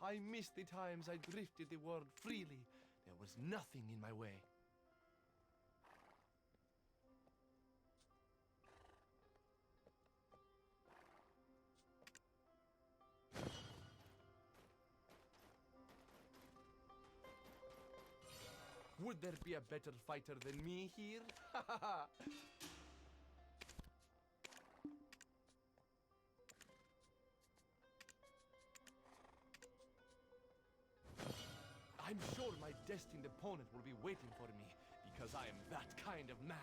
I miss the times I drifted the world freely. There was nothing in my way. Would there be a better fighter than me here? I'm sure my destined opponent will be waiting for me, because I am that kind of man.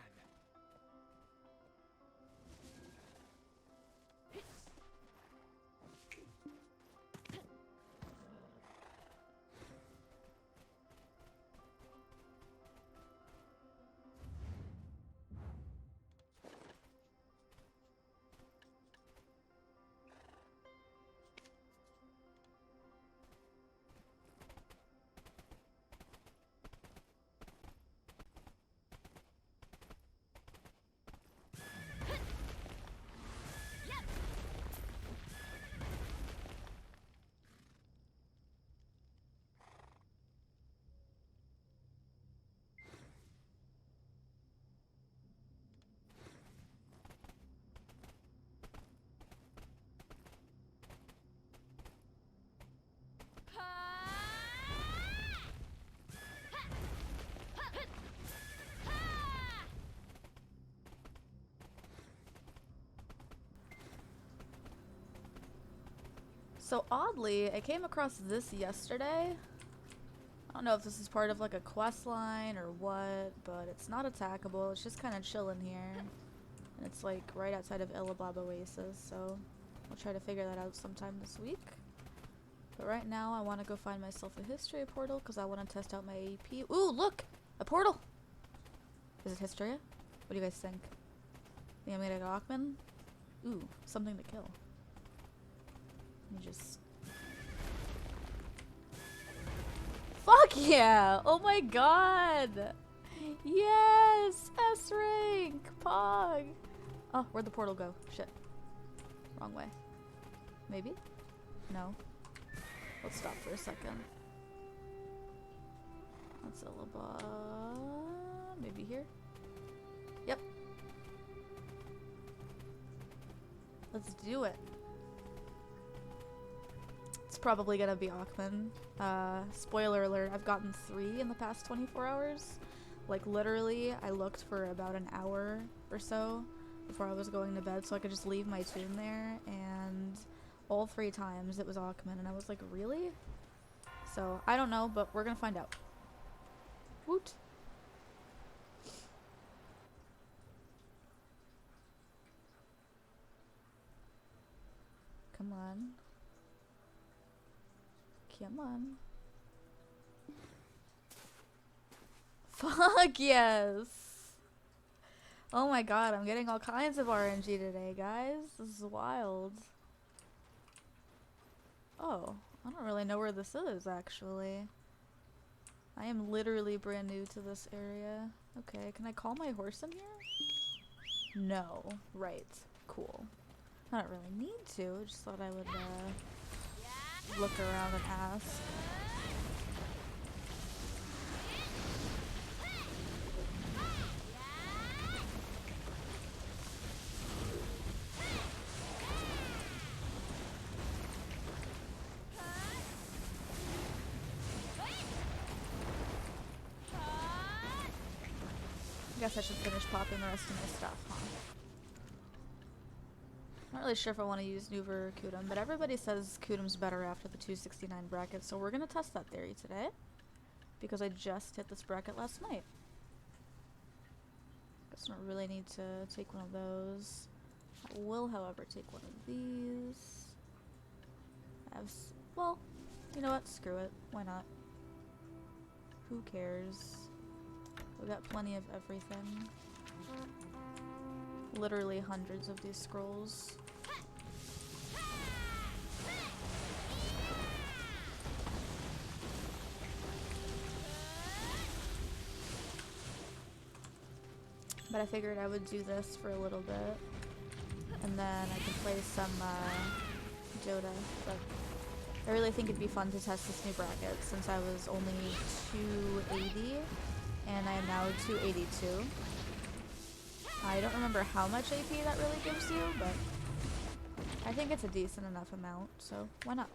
So oddly, I came across this yesterday. I don't know if this is part of like a quest line or what, but it's not attackable. It's just kind of chilling here. And it's like right outside of Illabab Oasis, so I'll try to figure that out sometime this week. But right now I want to go find myself a history portal because I want to test out my AP. Ooh, look! A portal! Is it Hystria? What do you guys think? Think I'm gonna get Aukman? Ooh, something to kill. Let me just... Fuck yeah! Oh my god! Yes! S rank! Pog! Oh, where'd the portal go? Shit. Wrong way. Maybe? No. Let's stop for a second. That's Illabab. Maybe here? Yep. Let's do it. It's probably gonna be Aukman. Spoiler alert, I've gotten 3 in the past 24 hours. Like literally, I looked for about an hour or so before I was going to bed so I could just leave my tune there, and all 3 times it was Aukman, and I was like, really? So, I don't know, but we're gonna find out. Woot! Come on. Come on. Fuck yes! Oh my god, I'm getting all kinds of RNG today, guys. This is wild. Oh, I don't really know where this is, actually. I am literally brand new to this area. Okay, can I call my horse in here? No. Right. Cool. I don't really need to, I just thought I would, look around and ask. I guess I should finish popping the rest of my stuff, huh? I'm not really sure if I want to use Noob or Kudum, but everybody says Kudum's better after the 269 bracket, so we're going to test that theory today. Because I just hit this bracket last night. Guess I don't really need to take one of those. I will, however, take one of these. Well, you know what? Screw it. Why not? Who cares? We got plenty of everything. Literally hundreds of these scrolls. But I figured I would do this for a little bit, and then I can play some Dota, but I really think it'd be fun to test this new bracket since I was only 280 and I am now 282. I don't remember how much AP that really gives you, but I think it's a decent enough amount, so why not?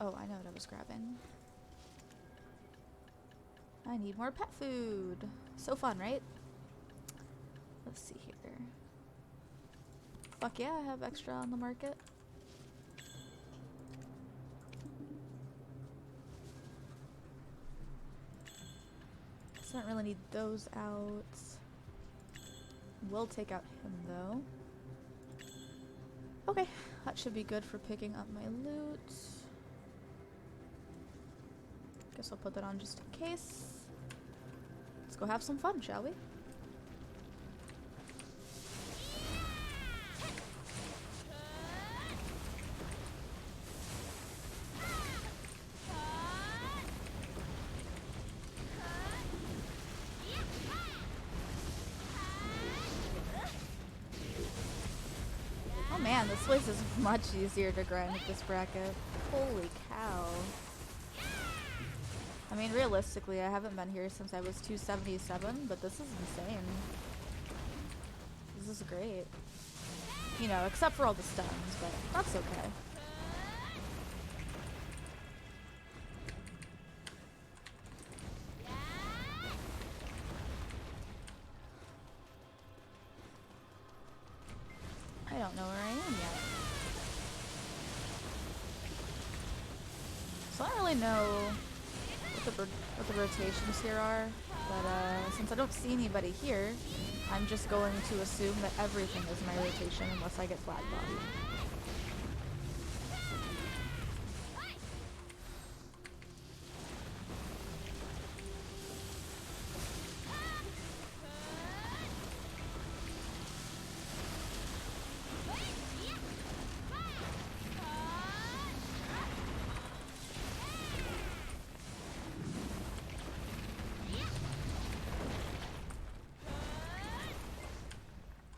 Oh, I know what I was grabbing. I need more pet food. So fun, right? Let's see here. Fuck yeah, I have extra on the market. So I don't really need those out. We'll take out him though. Okay, that should be good for picking up my loot. Guess I'll put that on just in case. Let's go have some fun, shall we? Oh man, this place is much easier to grind with this bracket. Holy cow. I mean, realistically, I haven't been here since I was 277, but this is insane. This is great. You know, except for all the stuns, but that's okay. I don't know where I am yet. So I don't really know what the rotations here are, but since I don't see anybody here, I'm just going to assume that everything is my rotation unless I get flag bombed.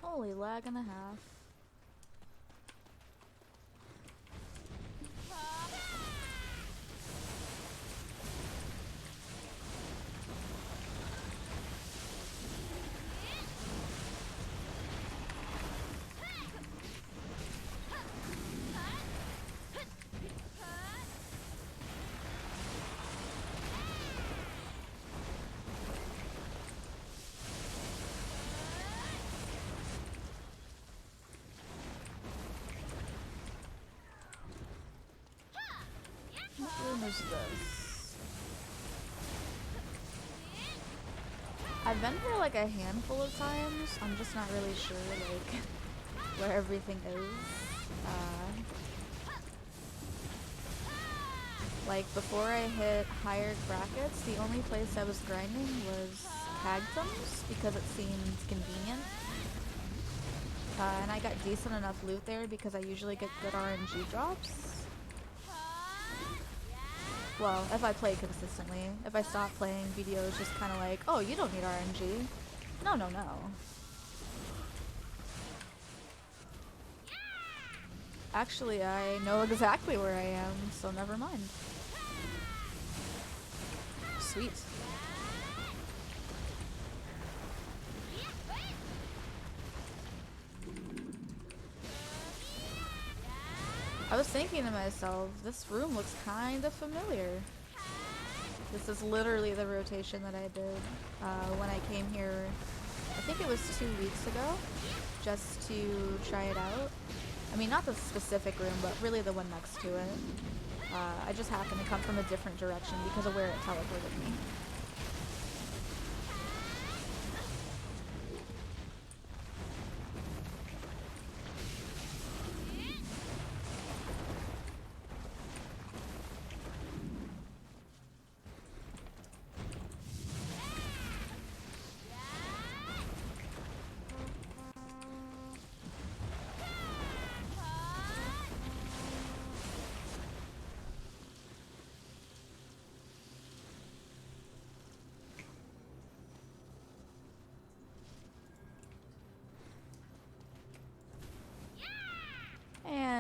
Holy lag and a half. What room is this? I've been here like a handful of times. I'm just not really sure like where everything is. Like before I hit higher brackets, the only place I was grinding was Cagtums because it seemed convenient. And I got decent enough loot there because I usually get good RNG drops. Well, if I play consistently. If I stop playing, video is just kind of like, oh, you don't need RNG. No, no, no. Actually, I know exactly where I am, so never mind. Sweet. I was thinking to myself, this room looks kind of familiar. This is literally the rotation that I did when I came here, I think it was 2 weeks ago, just to try it out. I mean, not the specific room, but really the one next to it. I just happened to come from a different direction because of where it teleported me.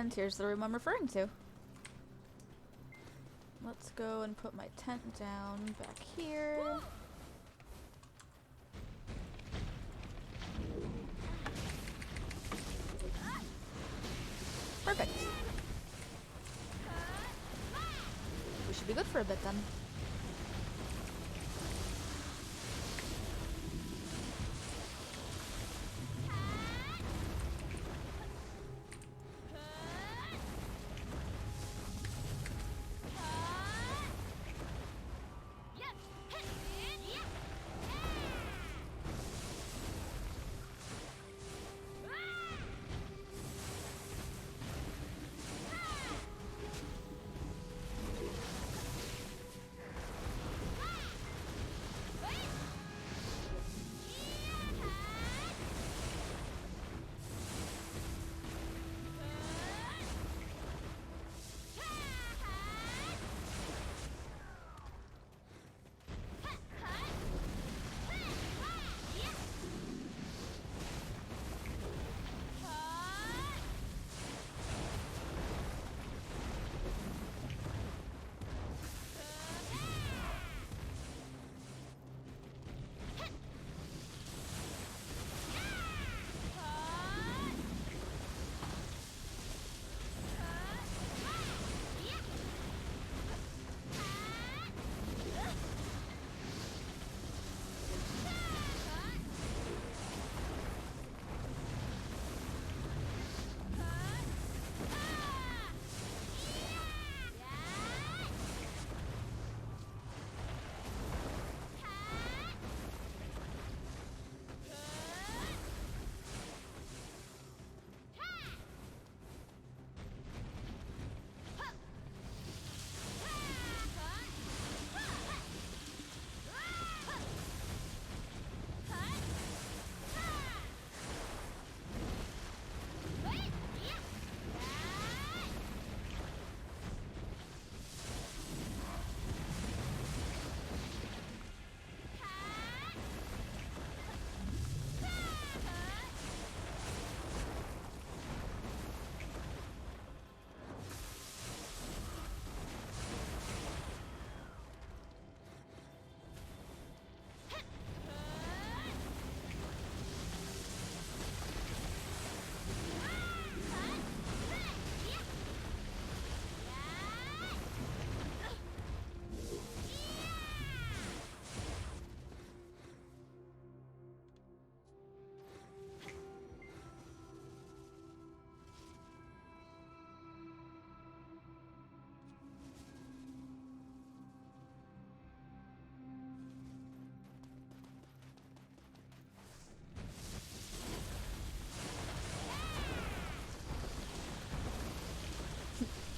And here's the room I'm referring to. Let's go and put my tent down back here. Perfect. We should be good for a bit then.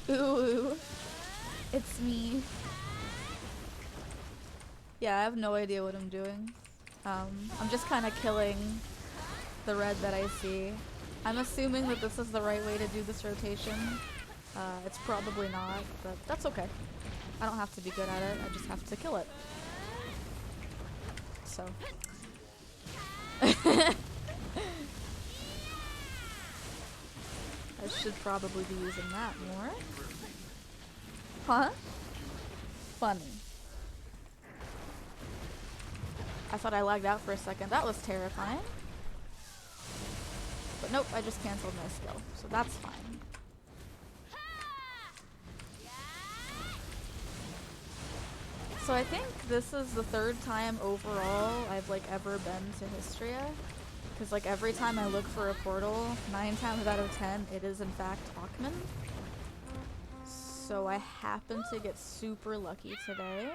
Ooh, it's me. Yeah, I have no idea what I'm doing. I'm just kind of killing the red that I see. I'm assuming that this is the right way to do this rotation. It's probably not, but that's okay. I don't have to be good at it, I just have to kill it. So. I should probably be using that more. Huh? Funny. I thought I lagged out for a second. That was terrifying. But nope, I just canceled my skill, so that's fine. So I think this is the third time overall I've like ever been to Hystria. Because like every time I look for a portal, 9 times out of 10 it is in fact Hawkman. So I happen to get super lucky today.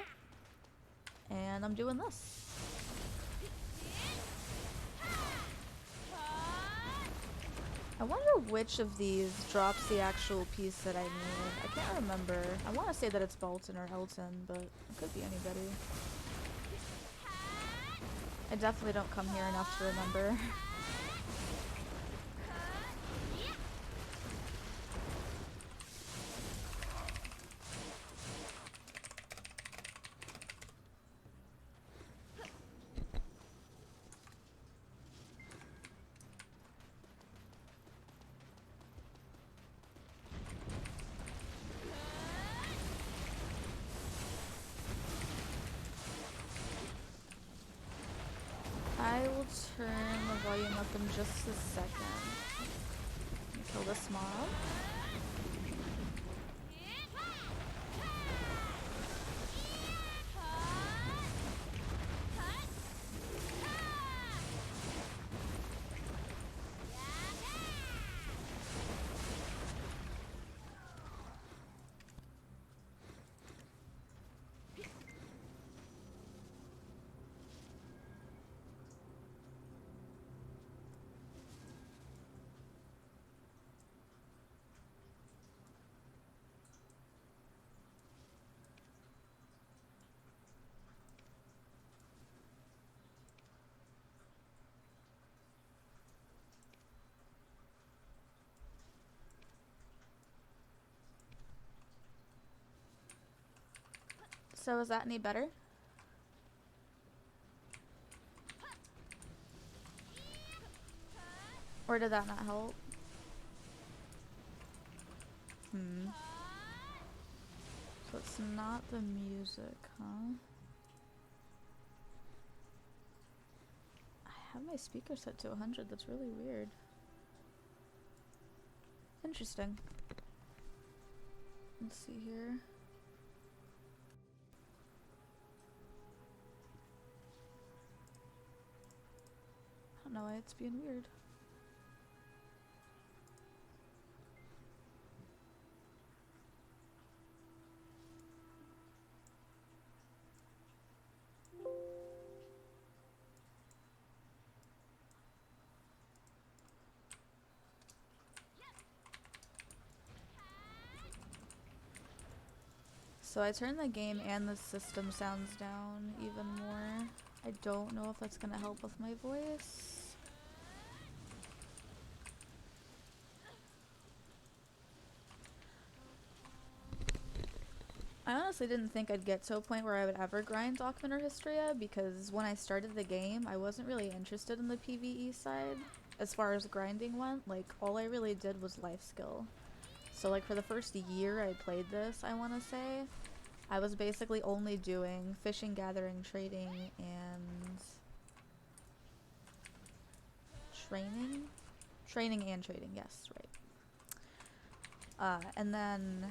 And I'm doing this. I wonder which of these drops the actual piece that I need. I can't remember. I want to say that it's Bolton or Elton, but it could be anybody. I definitely don't come here enough to remember. I will turn the volume up in just a second. Kill this mob. So is that any better? Or did that not help? So it's not the music, huh? I have my speaker set to 100, that's really weird. Interesting. Let's see here. I don't know why it's being weird. So I turned the game and the system sounds down even more. I don't know if that's gonna help with my voice. I honestly didn't think I'd get to a point where I would ever grind Noob or Hystria, because when I started the game, I wasn't really interested in the PvE side. As far as grinding went, like, all I really did was life skill. So, like, for the first year I played this, I want to say, I was basically only doing fishing, gathering, trading, and... training? Training and trading, yes, right. And then...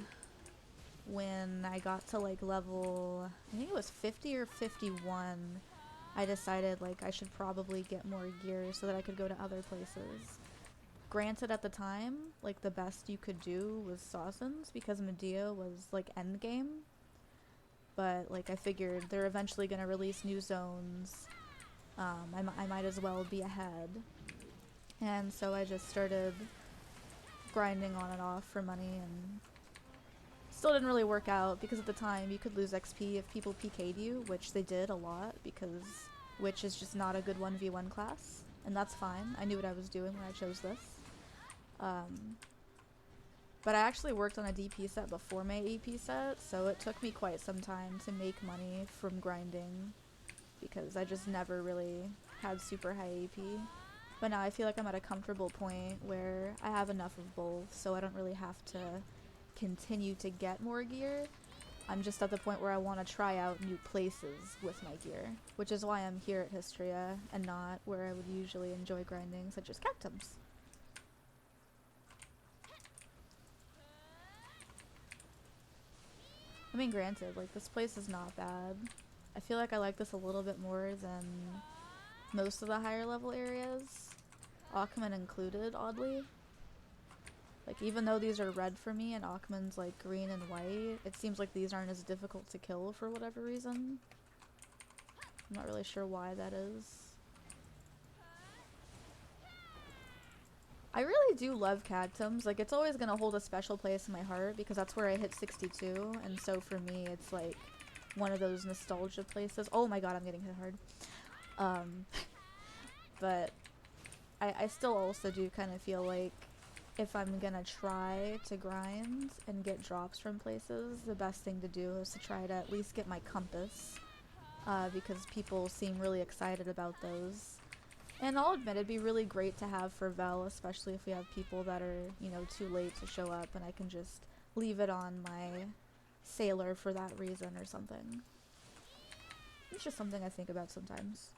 when I got to like level, I think it was 50 or 51, I decided like I should probably get more gear so that I could go to other places. Granted, at the time, like the best you could do was Sawsons because Medea was like endgame, but like I figured they're eventually gonna release new zones. I might as well be ahead, and so I just started grinding on and off for money, and still didn't really work out because at the time you could lose XP if people PK'd you, which they did a lot because Witch is just not a good 1v1 class, and that's fine. I knew what I was doing when I chose this. But I actually worked on a DP set before my AP set, so it took me quite some time to make money from grinding because I just never really had super high AP. But now I feel like I'm at a comfortable point where I have enough of both, so I don't really have to continue to get more gear. I'm just at the point where I want to try out new places with my gear, which is why I'm here at Hystria and not where I would usually enjoy grinding, such as Cactums. I mean, granted, like, this place is not bad. I feel like I like this a little bit more than most of the higher level areas, Ackman included, oddly. Like, even though these are red for me and Ackman's like green and white, it seems like these aren't as difficult to kill for whatever reason. I'm not really sure why that is. I really do love Cactums. Like, it's always gonna hold a special place in my heart because that's where I hit 62, and so for me it's like one of those nostalgia places. Oh my god, I'm getting hit hard. But I still also do kind of feel like if I'm gonna try to grind and get drops from places, the best thing to do is to try to at least get my compass, because people seem really excited about those. And I'll admit, it'd be really great to have for Vel, especially if we have people that are, you know, too late to show up, and I can just leave it on my sailor for that reason or something. It's just something I think about sometimes.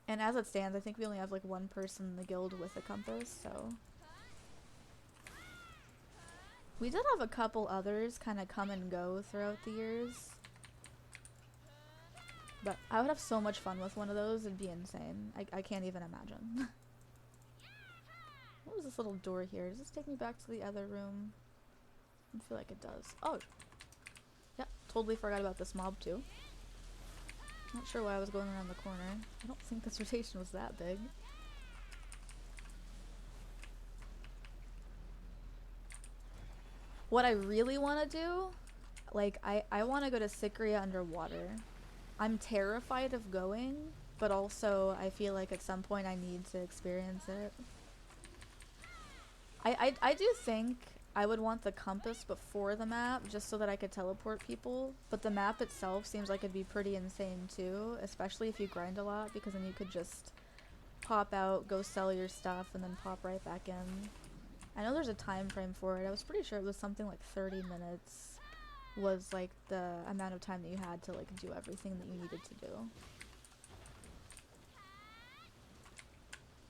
And as it stands, I think we only have like one person in the guild with a compass, so. We did have a couple others kind of come and go throughout the years. But I would have so much fun with one of those, it'd be insane. I can't even imagine. What was this little door here? Does this take me back to the other room? I feel like it does. Oh! Yep, totally forgot about this mob too. Not sure why I was going around the corner. I don't think this rotation was that big. What I really want to do, like, I want to go to Hystria underwater. I'm terrified of going, but also I feel like at some point I need to experience it. I do think I would want the compass before the map, just so that I could teleport people, but the map itself seems like it'd be pretty insane too, especially if you grind a lot, because then you could just pop out, go sell your stuff, and then pop right back in. I know there's a time frame for it. I was pretty sure it was something like 30 minutes was like the amount of time that you had to like do everything that you needed to do.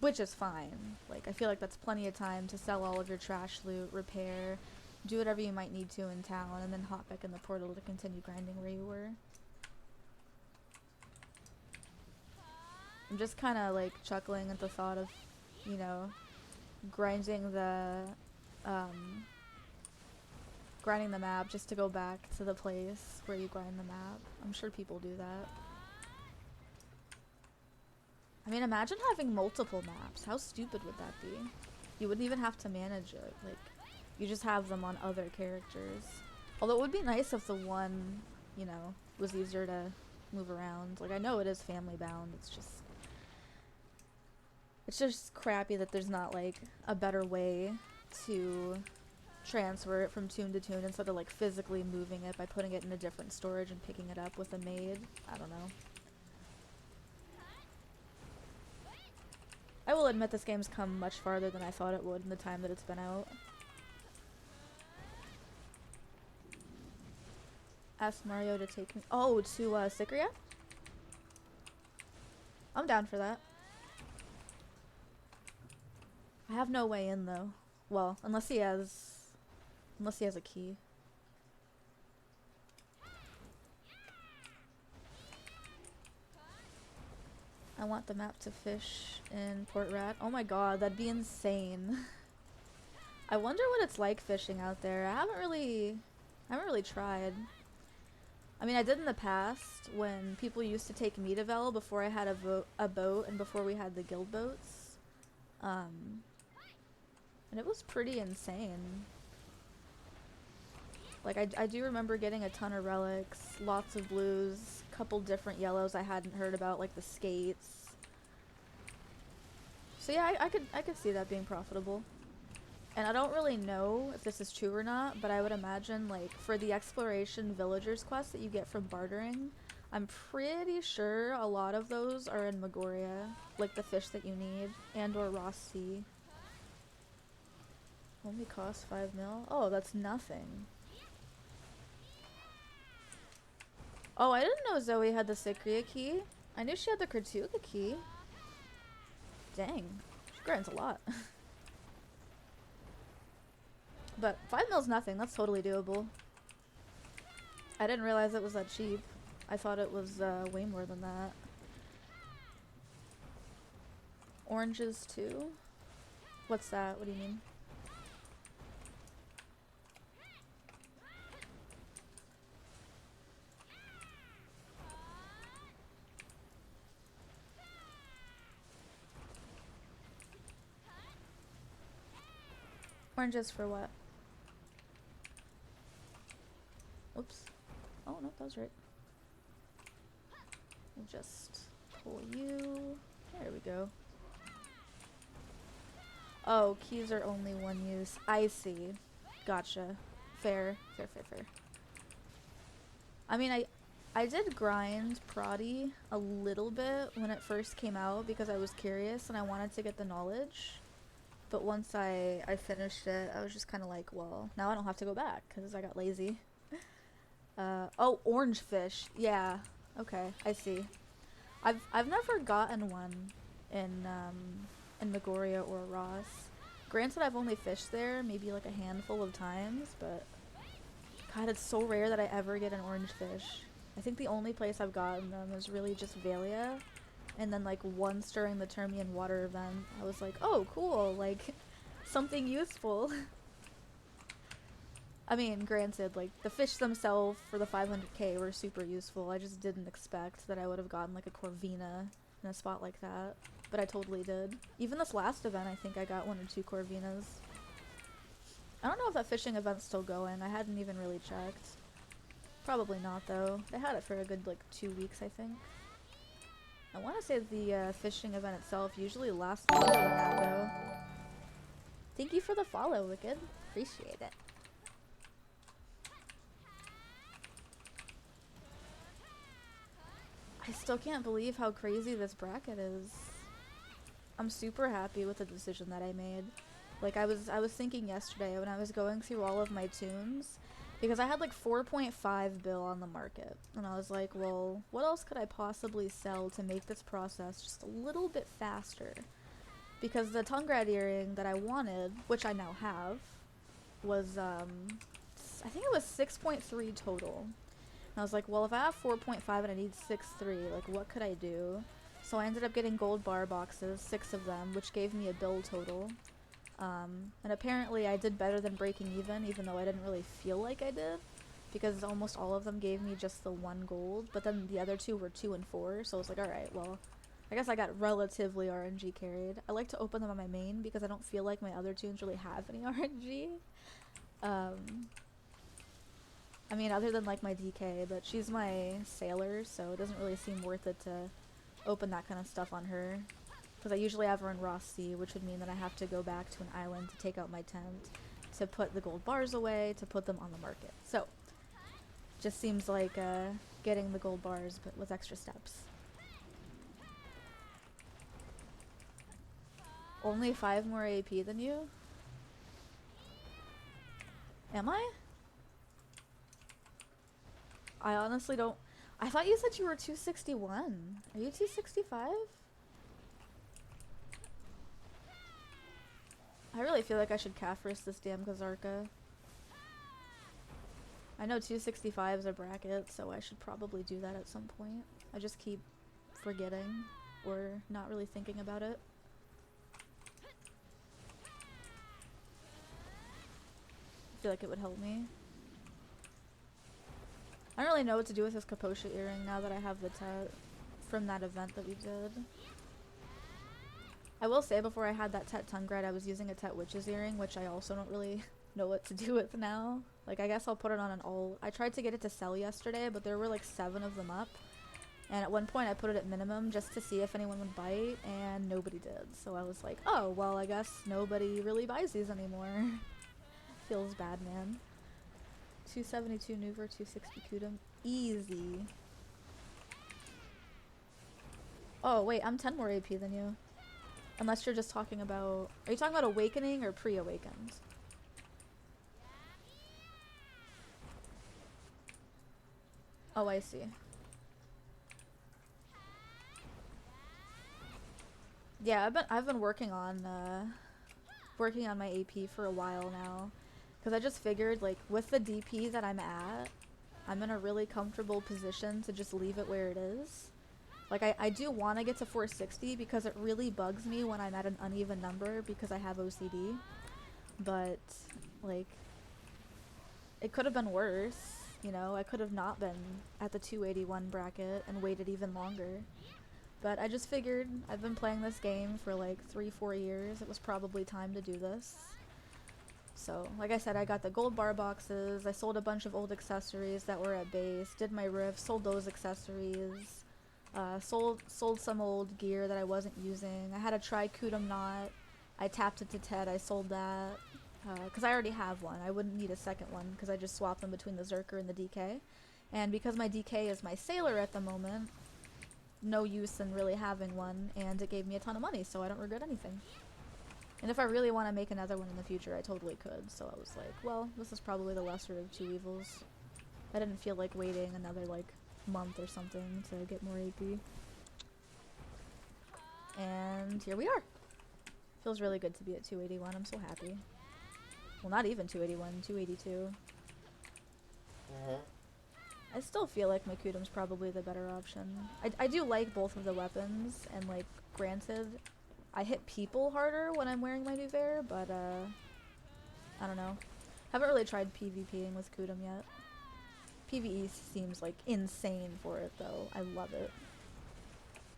Which is fine. Like, I feel like that's plenty of time to sell all of your trash loot, repair, do whatever you might need to in town, and then hop back in the portal to continue grinding where you were. I'm just kind of like chuckling at the thought of, you know, grinding the map just to go back to the place where you grind the map. I'm sure people do that. I mean, imagine having multiple maps. How stupid would that be? You wouldn't even have to manage it. Like, you just have them on other characters. Although it would be nice if the one, you know, was easier to move around. Like, I know it is family bound. It's just crappy that there's not, like, a better way to transfer it from tune to tune instead of, like, physically moving it by putting it in a different storage and picking it up with a maid. I don't know. I will admit this game's come much farther than I thought it would in the time that it's been out. Ask Mario to take me— oh, to Hystria? I'm down for that. I have no way in though. Well, unless he has a key. I want the map to fish in Port Rat. Oh my god, that'd be insane. I wonder what it's like fishing out there. I haven't really tried. I mean, I did in the past when people used to take me to Vel before I had a boat and before we had the guild boats. And it was pretty insane. Like, I do remember getting a ton of relics, lots of blues, couple different yellows I hadn't heard about, like the skates. So yeah, I could see that being profitable. And I don't really know if this is true or not, but I would imagine, like, for the exploration villagers quest that you get from bartering, I'm pretty sure a lot of those are in Magoria, like the fish that you need, and or Ross Sea. Only costs 5 mil? Oh, that's nothing. Oh, I didn't know Zoe had the Hystria key. I knew she had the Kertuga key. Dang, she grinds a lot. But 5 mil's nothing, that's totally doable. I didn't realize it was that cheap. I thought it was way more than that. Oranges too? What's that? What do you mean? Oranges for what? Oops. Oh, no, that was right. We'll just pull you. There we go. Oh, keys are only one use. I see. Gotcha. Fair. Fair, fair, fair. I mean, I did grind Proddy a little bit when it first came out because I was curious and I wanted to get the knowledge. But once I finished it, I was just kind of like, well, now I don't have to go back because I got lazy. Oh, orange fish. Yeah. Okay, I see. I've never gotten one in Megoria or Ross. Granted, I've only fished there maybe like a handful of times, but God, it's so rare that I ever get an orange fish. I think the only place I've gotten them is really just Valia, and then like once during the Termian water event, I was like, oh cool, like something useful. I mean, granted, like the fish themselves for the 500k were super useful. I just didn't expect that I would have gotten like a Corvina in a spot like that, but I totally did. Even this last event, I think I got 1 or 2 Corvinas. I don't know if that fishing event's still going. I hadn't even really checked. Probably not though. They had it for a good like 2 weeks, I think. I want to say the fishing event itself usually lasts longer than that though. Thank you for the follow, Wicked. Appreciate it. I still can't believe how crazy this bracket is. I'm super happy with the decision that I made. Like I was thinking yesterday when I was going through all of my tunes, because I had like 4.5 bill on the market, and I was like, well, what else could I possibly sell to make this process just a little bit faster? Because the Tungrad earring that I wanted, which I now have, was I think it was 6.3 total. And I was like, well, if I have 4.5 and I need 6.3, like what could I do? So I ended up getting gold bar boxes, 6 of them, which gave me a bill total. And apparently I did better than breaking even though I didn't really feel like I did, because almost all of them gave me just the 1 gold, but then the other 2 were 2 and 4, so I was like, alright, well, I guess I got relatively RNG carried. I like to open them on my main because I don't feel like my other tunes really have any RNG. I mean, other than like my DK, but she's my sailor, so it doesn't really seem worth it to open that kind of stuff on her. Because I usually have her in Ross Sea, which would mean that I have to go back to an island to take out my tent, to put the gold bars away, to put them on the market. So, just seems like getting the gold bars, but with extra steps. Only 5 more AP than you? Am I? I honestly don't... I thought you said you were 261. Are you 265? I really feel like I should calf risk this damn Kazarka. I know 265 is a bracket, so I should probably do that at some point. I just keep forgetting or not really thinking about it. I feel like it would help me. I don't really know what to do with this Kaposha earring now that I have the tet from that event that we did. I will say, before I had that tet Tungrad, I was using a tet witch's earring, which I also don't really know what to do with now. Like, I guess I'll put it on an all. I tried to get it to sell yesterday, but there were like 7 of them up. And at one point I put it at minimum just to see if anyone would bite, and nobody did. So I was like, oh, well, I guess nobody really buys these anymore. Feels bad, man. 272 Nuver, 260 Kudum. Easy. Oh, wait, I'm 10 more AP than you. Unless you're just talking about... Are you talking about Awakening or pre-Awakened? Oh, I see. Yeah, I've been working on my AP for a while now. Because I just figured, like, with the DP that I'm at, I'm in a really comfortable position to just leave it where it is. Like, I do want to get to 460 because it really bugs me when I'm at an uneven number because I have OCD. But, like, it could have been worse, you know? I could have not been at the 281 bracket and waited even longer. But I just figured I've been playing this game for like 3-4 years. It was probably time to do this. So, like I said, I got the gold bar boxes, I sold a bunch of old accessories that were at base, did my riff, sold those accessories, sold some old gear that I wasn't using. I had a Tri-Kudum knot, I tapped it to Ted, I sold that, because I already have one. I wouldn't need a second one, because I just swapped them between the Zerker and the DK. And because my DK is my sailor at the moment, no use in really having one, and it gave me a ton of money, so I don't regret anything. And if I really want to make another one in the future, I totally could. So I was like, well, this is probably the lesser of 2 evils. I didn't feel like waiting another, like, month or something to get more AP. And here we are. Feels really good to be at 281. I'm so happy. Well, not even 281, 282. I still feel like Makudum's probably the better option. I do like both of the weapons, and like, granted, I hit people harder when I'm wearing my Nuvair, but I don't know. Haven't really tried PvPing with Kudum yet. PvE seems like insane for it though. I love it.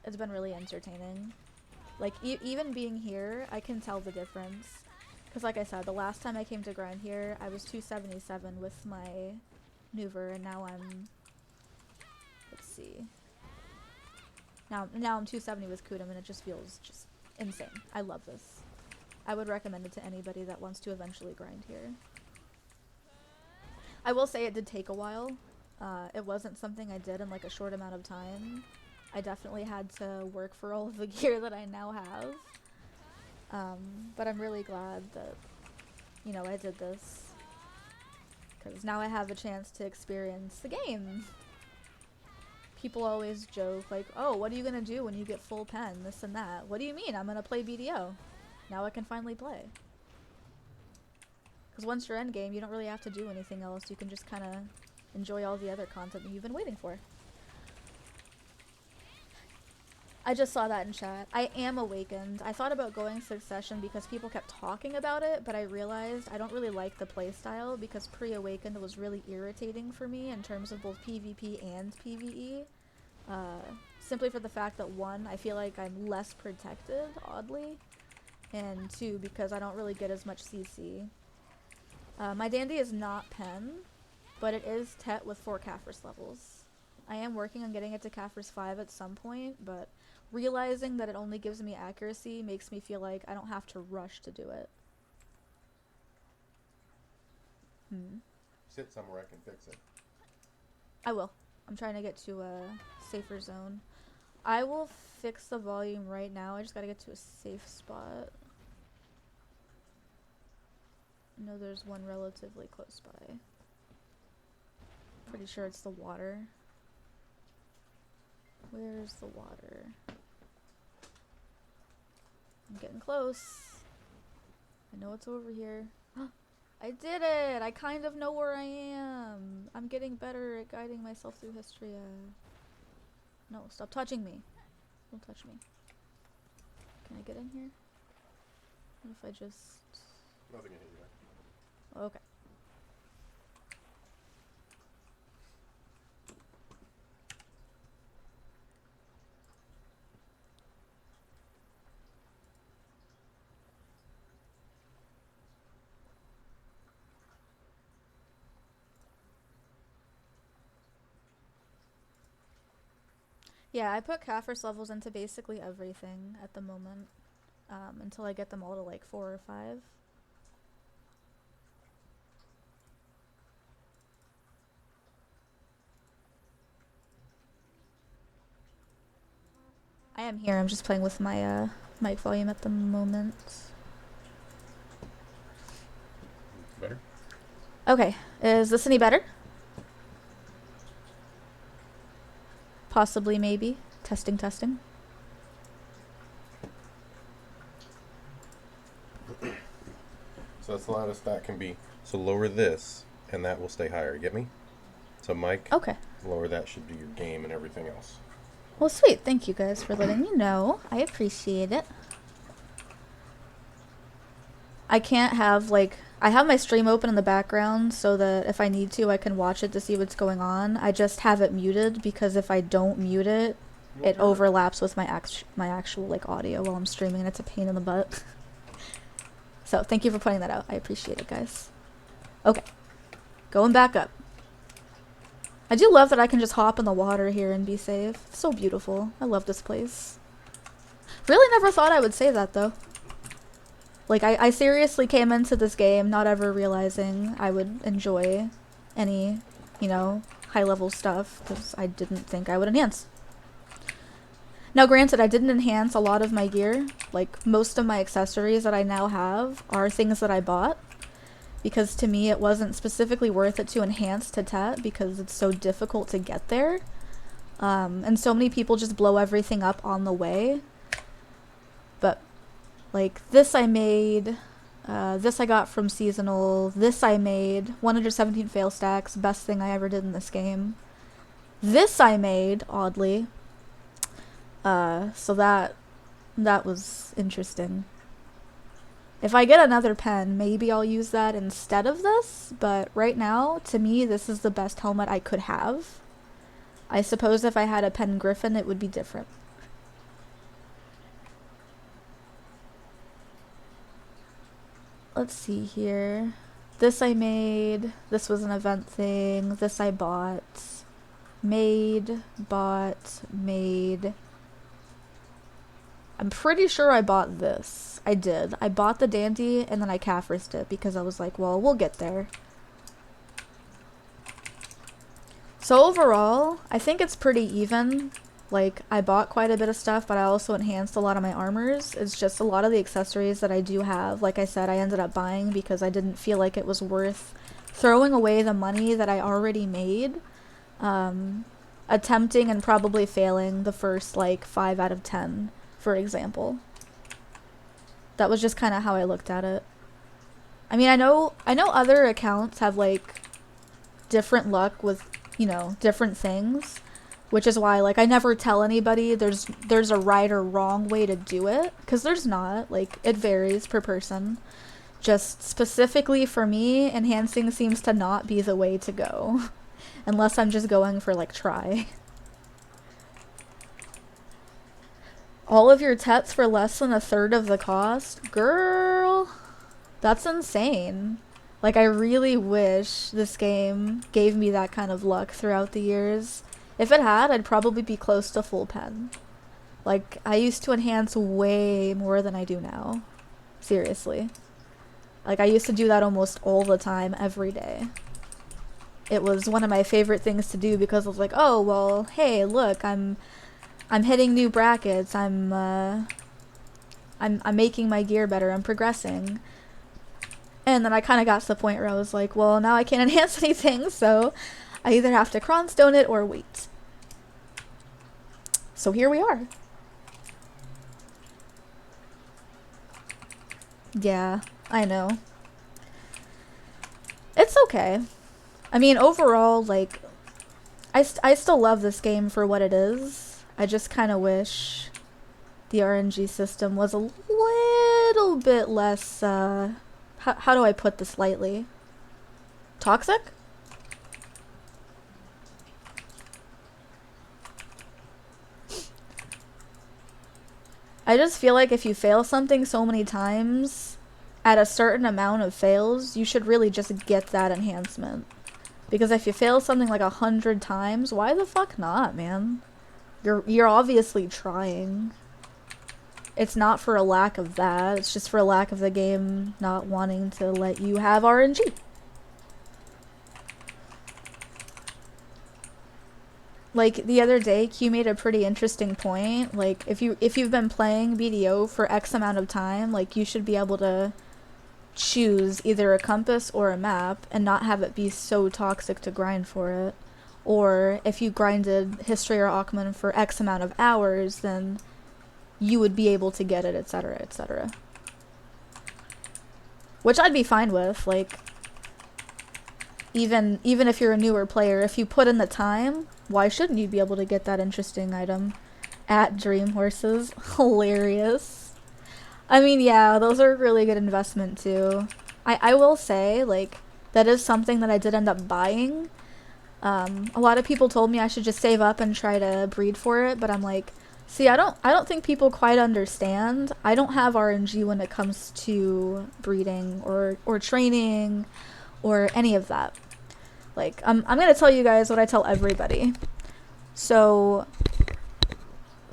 It's been really entertaining. Like, even being here, I can tell the difference. Because like I said, the last time I came to grind here, I was 277 with my Nuvair, and now I'm... Let's see. Now I'm 270 with Kudum, and it just feels just insane. I love this. I would recommend it to anybody that wants to eventually grind here. I will say it did take a while. It wasn't something I did in like a short amount of time. I definitely had to work for all of the gear that I now have. But I'm really glad that, you know, I did this. Because now I have a chance to experience the game. People always joke like, oh, what are you going to do when you get full pen, this and that? What do you mean? I'm going to play BDO. Now I can finally play. Because once you're endgame, you don't really have to do anything else. You can just kind of enjoy all the other content that you've been waiting for. I just saw that in chat. I am awakened. I thought about going Succession because people kept talking about it, but I realized I don't really like the playstyle because pre-awakened was really irritating for me in terms of both PvP and PvE. Simply for the fact that, one, I feel like I'm less protected, oddly, and two, because I don't really get as much CC. My Dandy is not Pen, but it is Tet with 4 Kaffir's levels. I am working on getting it to Kaffir's 5 at some point, but realizing that it only gives me accuracy makes me feel like I don't have to rush to do it. Sit somewhere I can fix it. I will. I'm trying to get to a safer zone. I will fix the volume right now. I just gotta get to a safe spot. I know there's one relatively close by. Pretty sure it's the water. Where's the water? I'm getting close. I know it's over here. I did it! I kind of know where I am. I'm getting better at guiding myself through Hystria. No, stop touching me. Don't touch me. Can I get in here? What if I just... Nothing can hit you there. Okay. Yeah, I put Kaffir's levels into basically everything at the moment, until I get them all to like 4 or 5. I am here, I'm just playing with my mic volume at the moment. Better? Okay, is this any better? Possibly, maybe. Testing, testing. So that's the loudest that can be. So lower this, and that will stay higher. Get me? So Mike, Okay. lower that should do your game and everything else. Well, sweet. Thank you guys for letting me know. I appreciate it. I can't have, like... I have my stream open in the background so that if I need to, I can watch it to see what's going on. I just have it muted because if I don't mute it, it overlaps with my actual, like, audio while I'm streaming, and it's a pain in the butt. So, thank you for pointing that out. I appreciate it, guys. Okay. Going back up. I do love that I can just hop in the water here and be safe. It's so beautiful. I love this place. Really never thought I would say that, though. Like, I seriously came into this game not ever realizing I would enjoy any, you know, high-level stuff, because I didn't think I would enhance. Now, granted, I didn't enhance a lot of my gear. Like, most of my accessories that I now have are things that I bought, because to me it wasn't specifically worth it to enhance to Tet, because it's so difficult to get there. And so many people just blow everything up on the way. Like, this I made, this I got from seasonal, this I made, 117 fail stacks, best thing I ever did in this game. This I made, oddly. So that was interesting. If I get another pen, maybe I'll use that instead of this, but right now, to me, this is the best helmet I could have. I suppose if I had a pen griffin, it would be different. Let's see here. This I made. This was an event thing. This I bought. Made. Bought. Made. I'm pretty sure I bought this. I did. I bought the dandy and then I calf risked it because I was like, well, we'll get there. So overall, I think it's pretty even. Like, I bought quite a bit of stuff, but I also enhanced a lot of my armors. It's just a lot of the accessories that I do have. Like I said, I ended up buying because I didn't feel like it was worth throwing away the money that I already made. Attempting and probably failing the first, like, 5 out of 10, for example. That was just kind of how I looked at it. I mean, I know other accounts have, like, different luck with, you know, different things. Which is why, like, I never tell anybody there's a right or wrong way to do it. Because there's not. Like, it varies per person. Just specifically for me, enhancing seems to not be the way to go. Unless I'm just going for, like, try. All of your tets for less than 1/3 of the cost? Girl! That's insane. Like, I really wish this game gave me that kind of luck throughout the years. If it had, I'd probably be close to full pen. Like, I used to enhance way more than I do now. Seriously. Like, I used to do that almost all the time, every day. It was one of my favorite things to do because I was like, oh, well, hey, look, I'm hitting new brackets, I'm making my gear better, I'm progressing. And then I kind of got to the point where I was like, well, now I can't enhance anything, so I either have to cronstone it or wait. So here we are. Yeah, I know. It's okay. I mean, overall, like, I still love this game for what it is. I just kind of wish the RNG system was a little bit less, how do I put this lightly? Toxic? I just feel like if you fail something so many times, at a certain amount of fails, you should really just get that enhancement. Because if you fail something like 100 times, why the fuck not, man? You're obviously trying. It's not for a lack of that, it's just for a lack of the game not wanting to let you have RNG. Like, the other day, Q made a pretty interesting point. Like, if you've been playing BDO for X amount of time, like, you should be able to choose either a compass or a map and not have it be so toxic to grind for it. Or, if you grinded Hystria or Ackman for X amount of hours, then you would be able to get it, etc., etc. Which I'd be fine with, like, even if you're a newer player, if you put in the time, why shouldn't you be able to get that interesting item at Dream Horses? Hilarious. I mean, yeah, those are a really good investment too. I will say, like, that is something that I did end up buying. A lot of people told me I should just save up and try to breed for it, but I'm like, see, I don't think people quite understand. I don't have RNG when it comes to breeding or training or any of that. Like, I'm gonna tell you guys what I tell everybody. So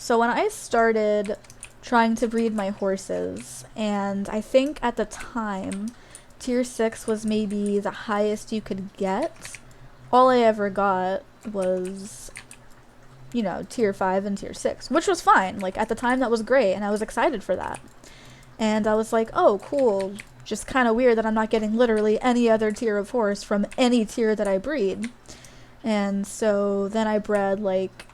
when I started trying to breed my horses, and I think at the time, tier 6 was maybe the highest you could get. All I ever got was, you know, tier 5 and tier 6, which was fine. Like, at the time, that was great, and I was excited for that. And I was like, oh, cool. Just kind of weird that I'm not getting literally any other tier of horse from any tier that I breed. And so then I bred, like,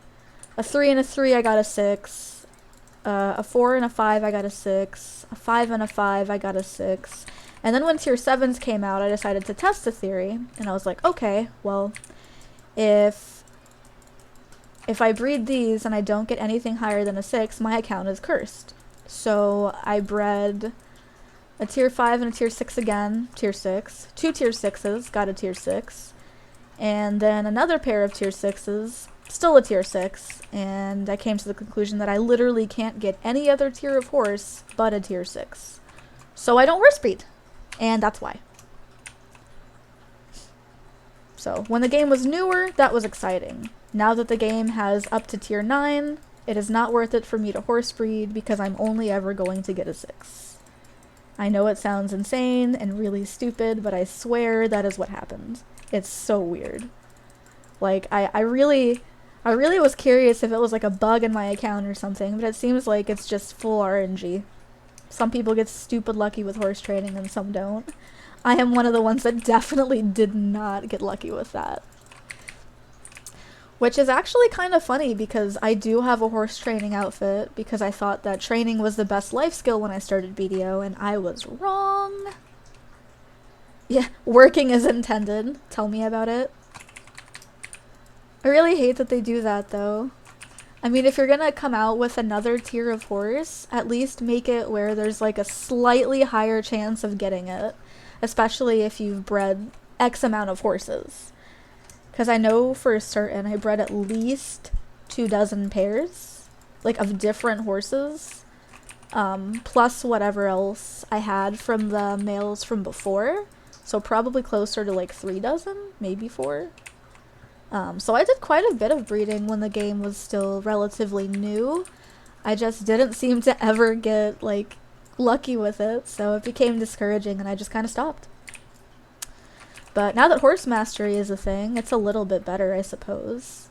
a 3 and a 3, I got a 6. a 4 and a 5, I got a 6. A 5 and a 5, I got a 6. And then when tier 7s came out, I decided to test the theory. And I was like, okay, well, if I breed these and I don't get anything higher than a 6, my account is cursed. So I bred a tier 5 and a tier 6 again, tier 6. 2 tier 6s, got a tier 6. And then another pair of tier 6s, still a tier 6. And I came to the conclusion that I literally can't get any other tier of horse but a tier 6. So I don't horse breed. And that's why. So when the game was newer, that was exciting. Now that the game has up to tier 9, it is not worth it for me to horse breed because I'm only ever going to get a 6. I know it sounds insane and really stupid, but I swear that is what happened. It's so weird. Like, I really was curious if it was like a bug in my account or something, but it seems like it's just full RNG. Some people get stupid lucky with horse trading and some don't. I am one of the ones that definitely did not get lucky with that. Which is actually kind of funny because I do have a horse training outfit because I thought that training was the best life skill when I started BDO and I was wrong. Yeah, working as intended. Tell me about it. I really hate that they do that though. I mean, if you're gonna come out with another tier of horse, at least make it where there's like a slightly higher chance of getting it. Especially if you've bred X amount of horses. Because I know for certain I bred at least 24 pairs, like of different horses. Plus whatever else I had from the males from before. So probably closer to like 36, maybe 4. So I did quite a bit of breeding when the game was still relatively new. I just didn't seem to ever get, like, lucky with it, so it became discouraging and I just kind of stopped. But now that horse mastery is a thing, it's a little bit better, I suppose.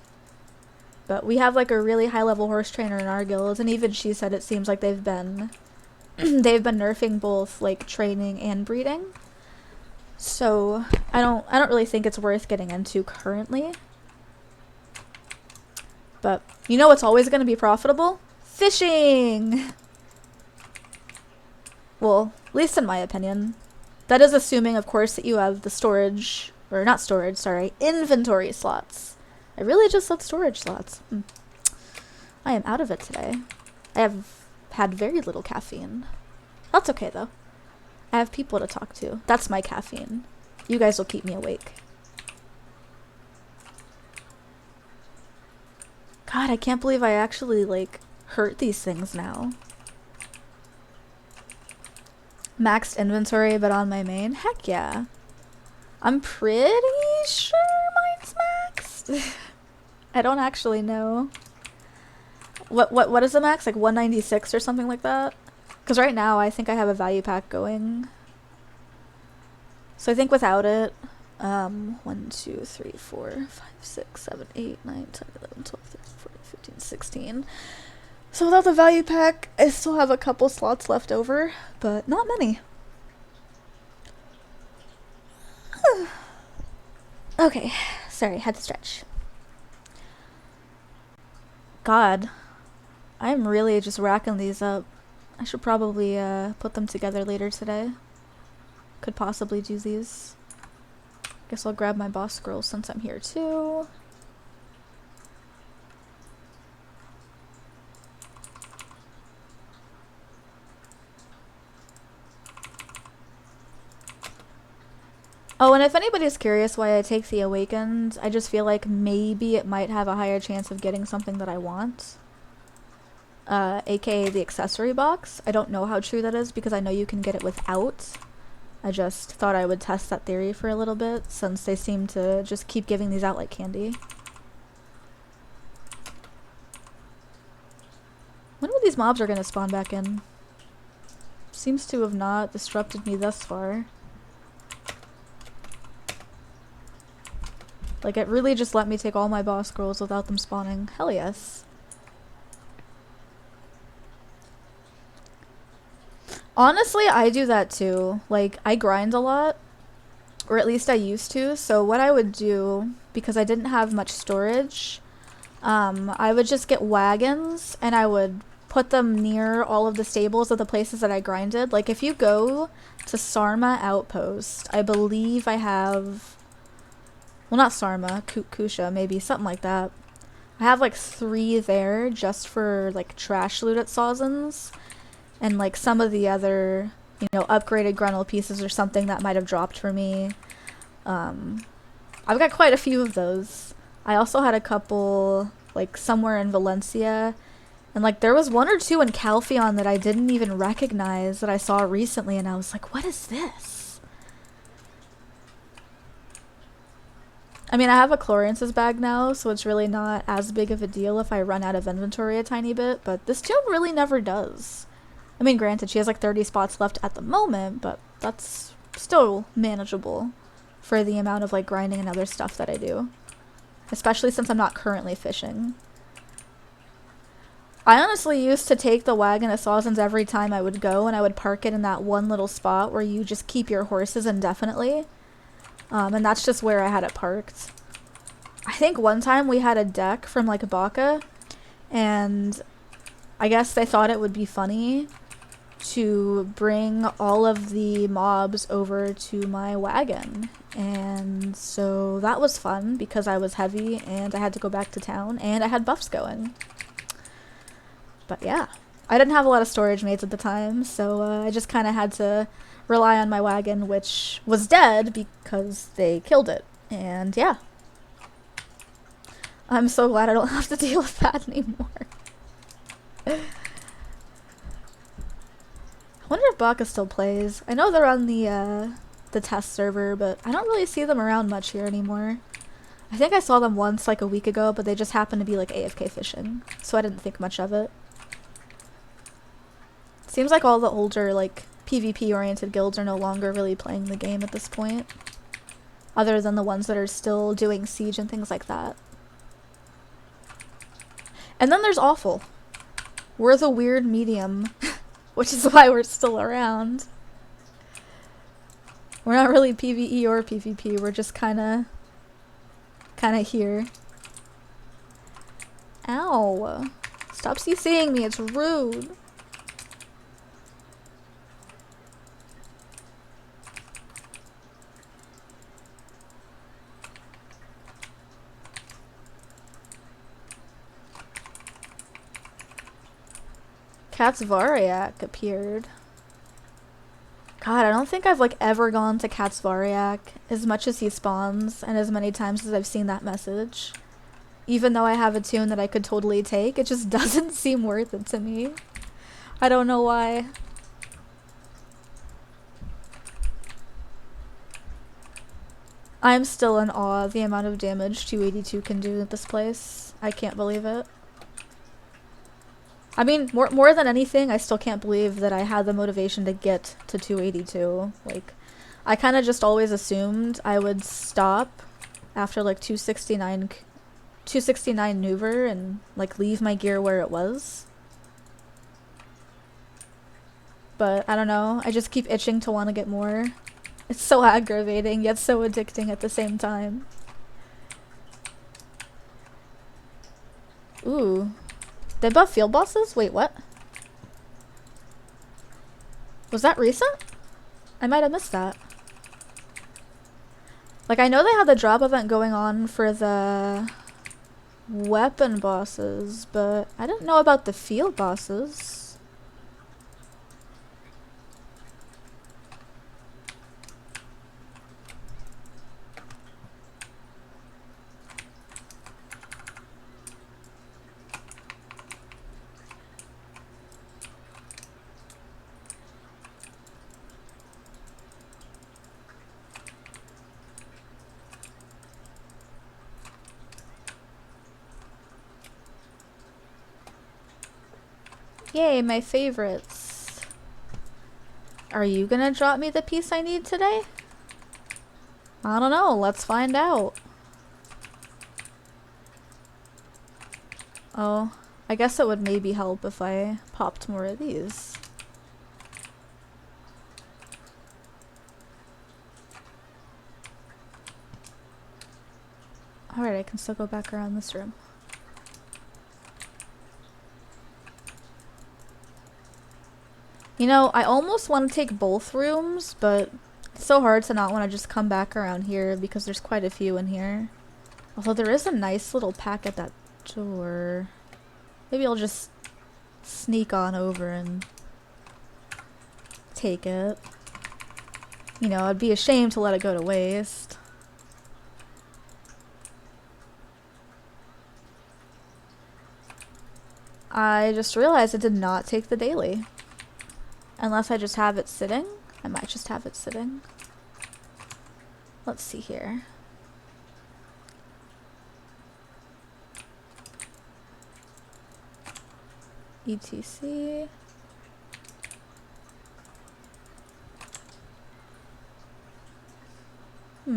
But we have, like, a really high-level horse trainer in our guild, and even she said it seems like they've been they've been nerfing both, like, training and breeding. So I don't really think it's worth getting into currently. But you know what's always going to be profitable? Fishing! Well, at least in my opinion. That is assuming, of course, that you have the storage, or not storage, sorry, inventory slots. I really just said storage slots. I am out of it today. I have had very little caffeine. That's okay, though. I have people to talk to. That's my caffeine. You guys will keep me awake. God, I can't believe I actually, like, hurt these things now. Maxed inventory, but on my main? Heck yeah. I'm pretty sure mine's maxed. I don't actually know. What is the max? Like 196 or something like that? Because right now I think I have a value pack going. So I think without it, 1, 2, 3, 4, 5, 6, 7, 8, 9, 10, 11, 12, 13, 14, 15, 16. So without the value pack, I still have a couple slots left over, but not many. Okay, sorry, had to stretch. God, I'm really just racking these up. I should probably put them together later today. Could possibly do these. Guess I'll grab my boss scroll since I'm here too. Oh, and if anybody's curious why I take the Awakened, I just feel like maybe it might have a higher chance of getting something that I want. AKA the accessory box. I don't know how true that is because I know you can get it without. I just thought I would test that theory for a little bit since they seem to just keep giving these out like candy. When these mobs are gonna spawn back in? Seems to have not disrupted me thus far. Like, it really just let me take all my boss scrolls without them spawning. Hell yes. Honestly, I do that too. Like, I grind a lot. Or at least I used to. So what I would do, because I didn't have much storage, I would just get wagons and I would put them near all of the stables of the places that I grinded. Like, if you go to Sarma Outpost, I believe I have... Well, not Sarma, Kusha, maybe, something like that. I have, like, 3 there just for, like, trash loot at Sawson's. And, like, some of the other, you know, upgraded Gruntle pieces or something that might have dropped for me. I've got quite a few of those. I also had a couple, like, somewhere in Valencia. And, like, there was 1 or 2 in Calpheon that I didn't even recognize that I saw recently. And I was like, what is this? I mean, I have a Chloriance's bag now, so it's really not as big of a deal if I run out of inventory a tiny bit. But this tomb really never does. I mean, granted, she has, like, 30 spots left at the moment, but that's still manageable for the amount of, like, grinding and other stuff that I do. Especially since I'm not currently fishing. I honestly used to take the wagon to Sawson's every time I would go, and I would park it in that one little spot where you just keep your horses indefinitely. And that's just where I had it parked. I think one time we had a deck from, like, Baka, and I guess they thought it would be funny to bring all of the mobs over to my wagon. And so that was fun because I was heavy and I had to go back to town and I had buffs going. But yeah, I didn't have a lot of storage mates at the time, so I just kind of had to rely on my wagon, which was dead because they killed it. And yeah, I'm so glad I don't have to deal with that anymore. I wonder if Baka still plays. I know they're on the test server, but I don't really see them around much here anymore. I think I saw them once, like, a week ago, but they just happened to be, like, AFK fishing, so I didn't think much of it. Seems like all the older, like, PvP-oriented guilds are no longer really playing the game at this point, other than the ones that are still doing siege and things like that. And then there's Awful. We're the weird medium. Which is why we're still around. We're not really PvE or PvP, we're just kinda here. Ow. Stop CCing me, it's rude. Katzvariak appeared. God, I don't think I've, like, ever gone to Katzvariak as much as he spawns and as many times as I've seen that message. Even though I have a tune that I could totally take, it just doesn't seem worth it to me. I don't know why. I'm still in awe of the amount of damage 282 can do at this place. I can't believe it. I mean, more than anything, I still can't believe that I had the motivation to get to 282. Like, I kind of just always assumed I would stop after, like, 269 Noover and, like, leave my gear where it was. But, I don't know, I just keep itching to want to get more. It's so aggravating, yet so addicting at the same time. Ooh. They buff field bosses? Wait, what? Was that recent? I might have missed that. Like, I know they had the drop event going on for the weapon bosses, but I didn't know about the field bosses. Yay, my favorites. Are you gonna drop me the piece I need today? I don't know, let's find out. Oh, I guess it would maybe help if I popped more of these. Alright, I can still go back around this room. You know, I almost want to take both rooms, but it's so hard to not want to just come back around here because there's quite a few in here. Although there is a nice little pack at that door. Maybe I'll just sneak on over and take it. You know, I'd be ashamed to let it go to waste. I just realized I did not take the daily. Unless I just have it sitting. I might just have it sitting. Let's see here. ETC. Well,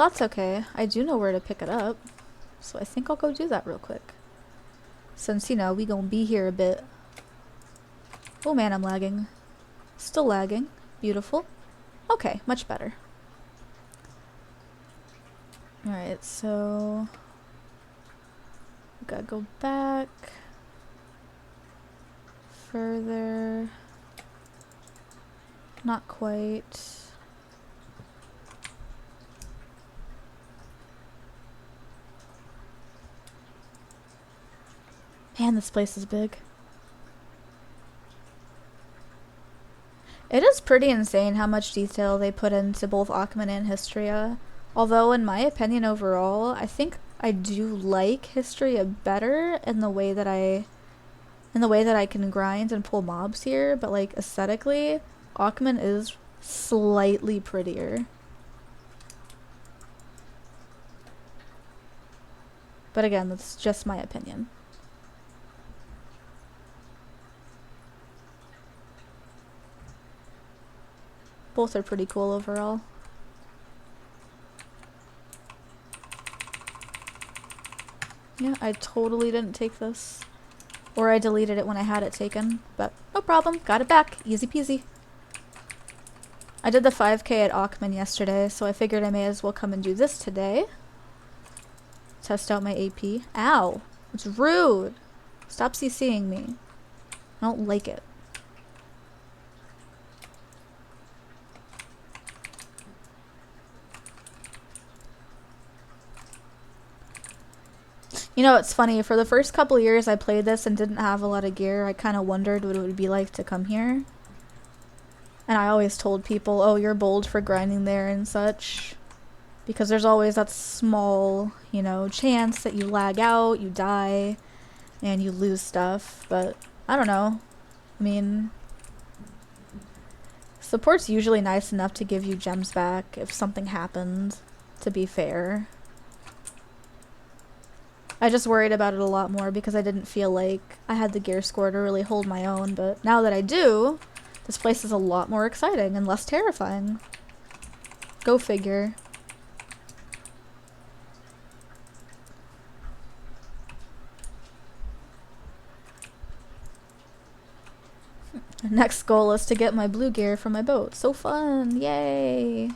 that's okay. I do know where to pick it up. So I think I'll go do that real quick. Since, you know, we gonna be here a bit. Oh man, I'm lagging. Still lagging. Beautiful. Okay, much better. Alright, so... gotta go back. Further. Not quite. Man, this place is big. It is pretty insane how much detail they put into both Ackman and Hystria. Although, in my opinion overall, I think I do like Hystria better in the way that I can grind and pull mobs here, but like aesthetically, Ackman is slightly prettier. But again, that's just my opinion. Both are pretty cool overall. Yeah, I totally didn't take this. Or I deleted it when I had it taken. But no problem, got it back. Easy peasy. I did the 5K at Ackman yesterday, so I figured I may as well come and do this today. Test out my AP. Ow! It's rude! Stop CCing me. I don't like it. You know, it's funny, for the first couple years I played this and didn't have a lot of gear, I kind of wondered what it would be like to come here. And I always told people, oh, you're bold for grinding there and such. Because there's always that small, you know, chance that you lag out, you die, and you lose stuff. But, I don't know. I mean, support's usually nice enough to give you gems back if something happened, to be fair. I just worried about it a lot more because I didn't feel like I had the gear score to really hold my own, but now that I do, this place is a lot more exciting and less terrifying. Go figure. Next goal is to get my blue gear from my boat. So fun! Yay!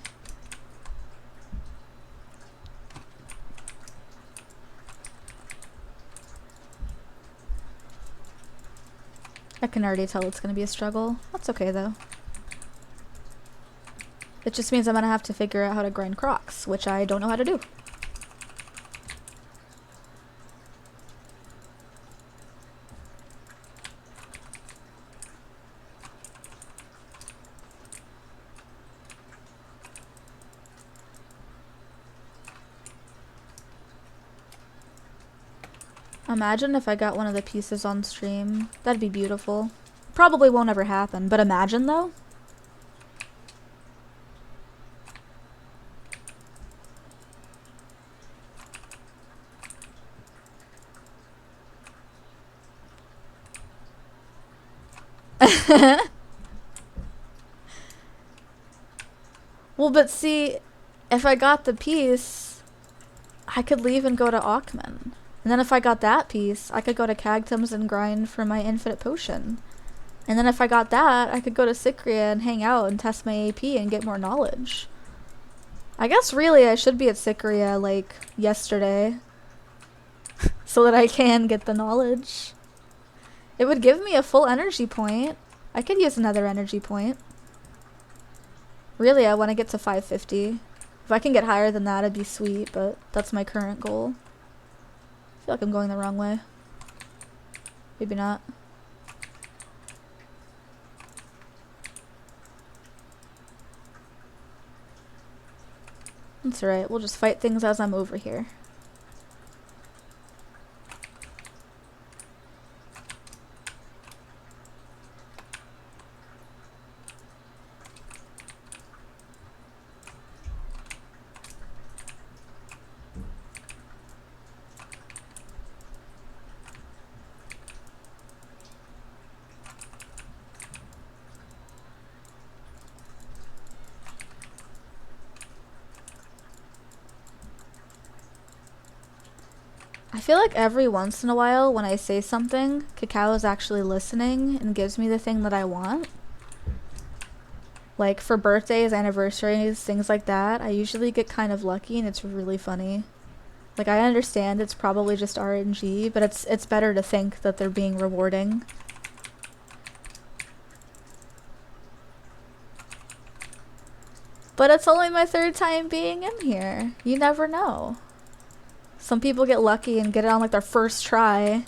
I can already tell it's going to be a struggle. That's okay though. It just means I'm going to have to figure out how to grind crocs, which I don't know how to do. Imagine if I got one of the pieces on stream. That'd be beautiful. Probably won't ever happen, but imagine though. Well, but see, if I got the piece, I could leave and go to Ackman. And then if I got that piece, I could go to Cagtum's and grind for my infinite potion. And then if I got that, I could go to Hystria and hang out and test my AP and get more knowledge. I guess really I should be at Hystria like yesterday. so that I can get the knowledge. It would give me a full energy point. I could use another energy point. Really, I want to get to 550. If I can get higher than that, it'd be sweet, but that's my current goal. I feel like I'm going the wrong way. Maybe not. That's alright, we'll just fight things as I'm over here. I feel like every once in a while when I say something, Cacao is actually listening and gives me the thing that I want. Like for birthdays, anniversaries, things like that, I usually get kind of lucky and it's really funny. Like I understand it's probably just RNG, but it's better to think that they're being rewarding. But it's only my 3rd time being in here. You never know. Some people get lucky and get it on like their first try.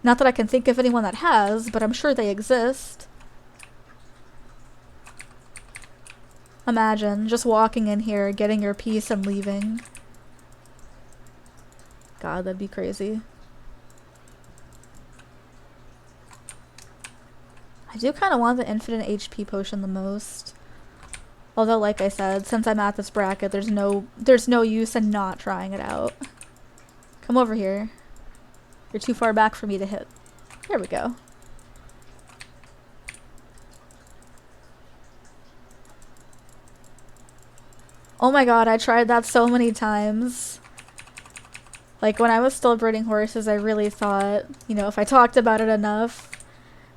Not that I can think of anyone that has, but I'm sure they exist. Imagine just walking in here, getting your piece and leaving. God, that'd be crazy. I do kind of want the infinite HP potion the most. Although, like I said, since I'm at this bracket, there's no use in not trying it out. Come over here. You're too far back for me to hit. There we go. Oh my god, I tried that so many times. Like, when I was still breeding horses, I really thought, you know, if I talked about it enough,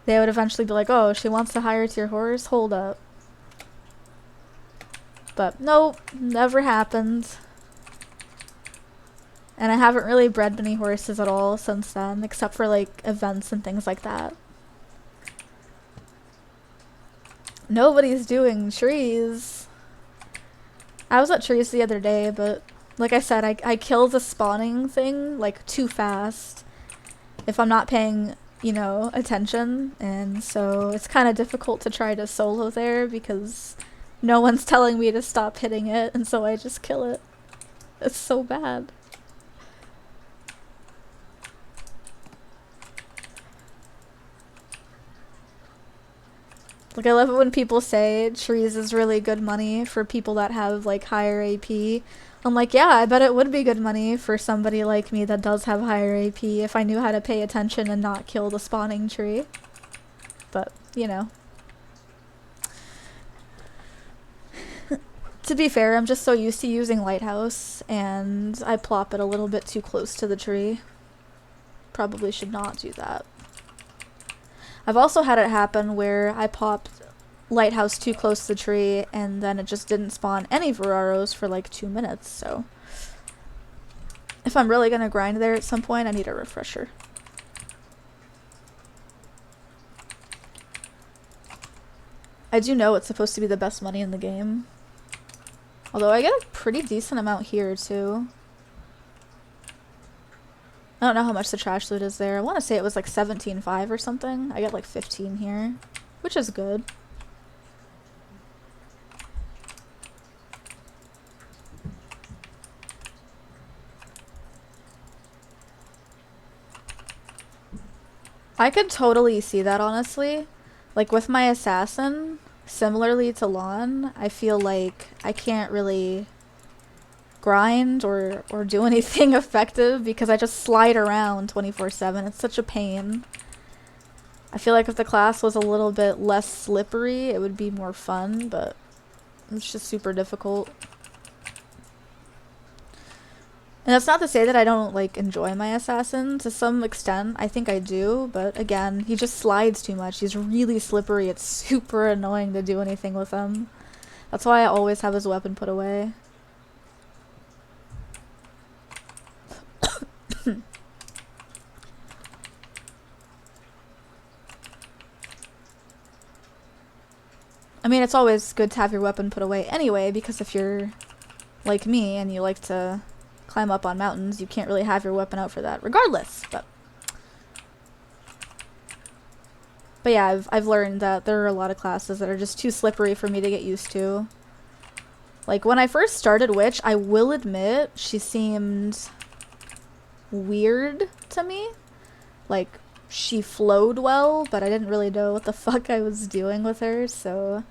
they would eventually be like, oh, she wants to hire to your horse? Hold up. But, nope, never happened. And I haven't really bred many horses at all since then, except for like events and things like that. Nobody's doing trees. I was at trees the other day, but like I said, I kill the spawning thing like too fast if I'm not paying, you know, attention. And so it's kind of difficult to try to solo there because no one's telling me to stop hitting it, and so I just kill it. It's so bad. Like, I love it when people say trees is really good money for people that have, like, higher AP. I'm like, yeah, I bet it would be good money for somebody like me that does have higher AP if I knew how to pay attention and not kill the spawning tree. But, you know. To be fair, I'm just so used to using Lighthouse, and I plop it a little bit too close to the tree. Probably should not do that. I've also had it happen where I popped Lighthouse too close to the tree and then it just didn't spawn any Veraros for like 2 minutes, so if I'm really gonna grind there at some point, I need a refresher. I do know it's supposed to be the best money in the game. Although I get a pretty decent amount here too. I don't know how much the trash loot is there. I want to say it was like 17.5 or something. I got like 15 here, which is good. I could totally see that, honestly. Like with my assassin, similarly to Lon, I feel like I can't really grind or do anything effective because I just slide around 24/7. It's such a pain. I feel like if the class was a little bit less slippery, it would be more fun, but it's just super difficult. And that's not to say that I don't like enjoy my assassin. To some extent, I think I do, but again, he just slides too much. He's really slippery. It's super annoying to do anything with him. That's why I always have his weapon put away. I mean, it's always good to have your weapon put away anyway, because if you're like me and you like to climb up on mountains, you can't really have your weapon out for that regardless. But yeah, I've learned that there are a lot of classes that are just too slippery for me to get used to. Like, when I first started Witch, I will admit, she seemed weird to me. Like, she flowed well, but I didn't really know what the fuck I was doing with her, so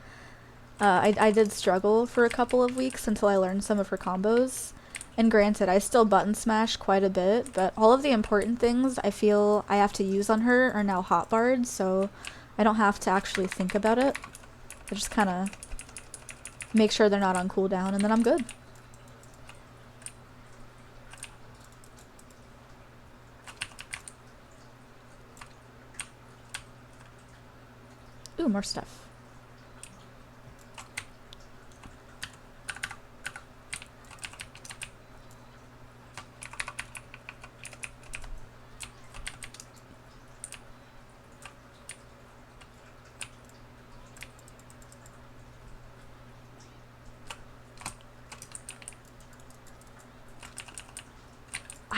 I did struggle for a couple of weeks until I learned some of her combos. And granted, I still button smash quite a bit, but all of the important things I feel I have to use on her are now hotbarred, so I don't have to actually think about it. I just kind of make sure they're not on cooldown, and then I'm good. Ooh, more stuff.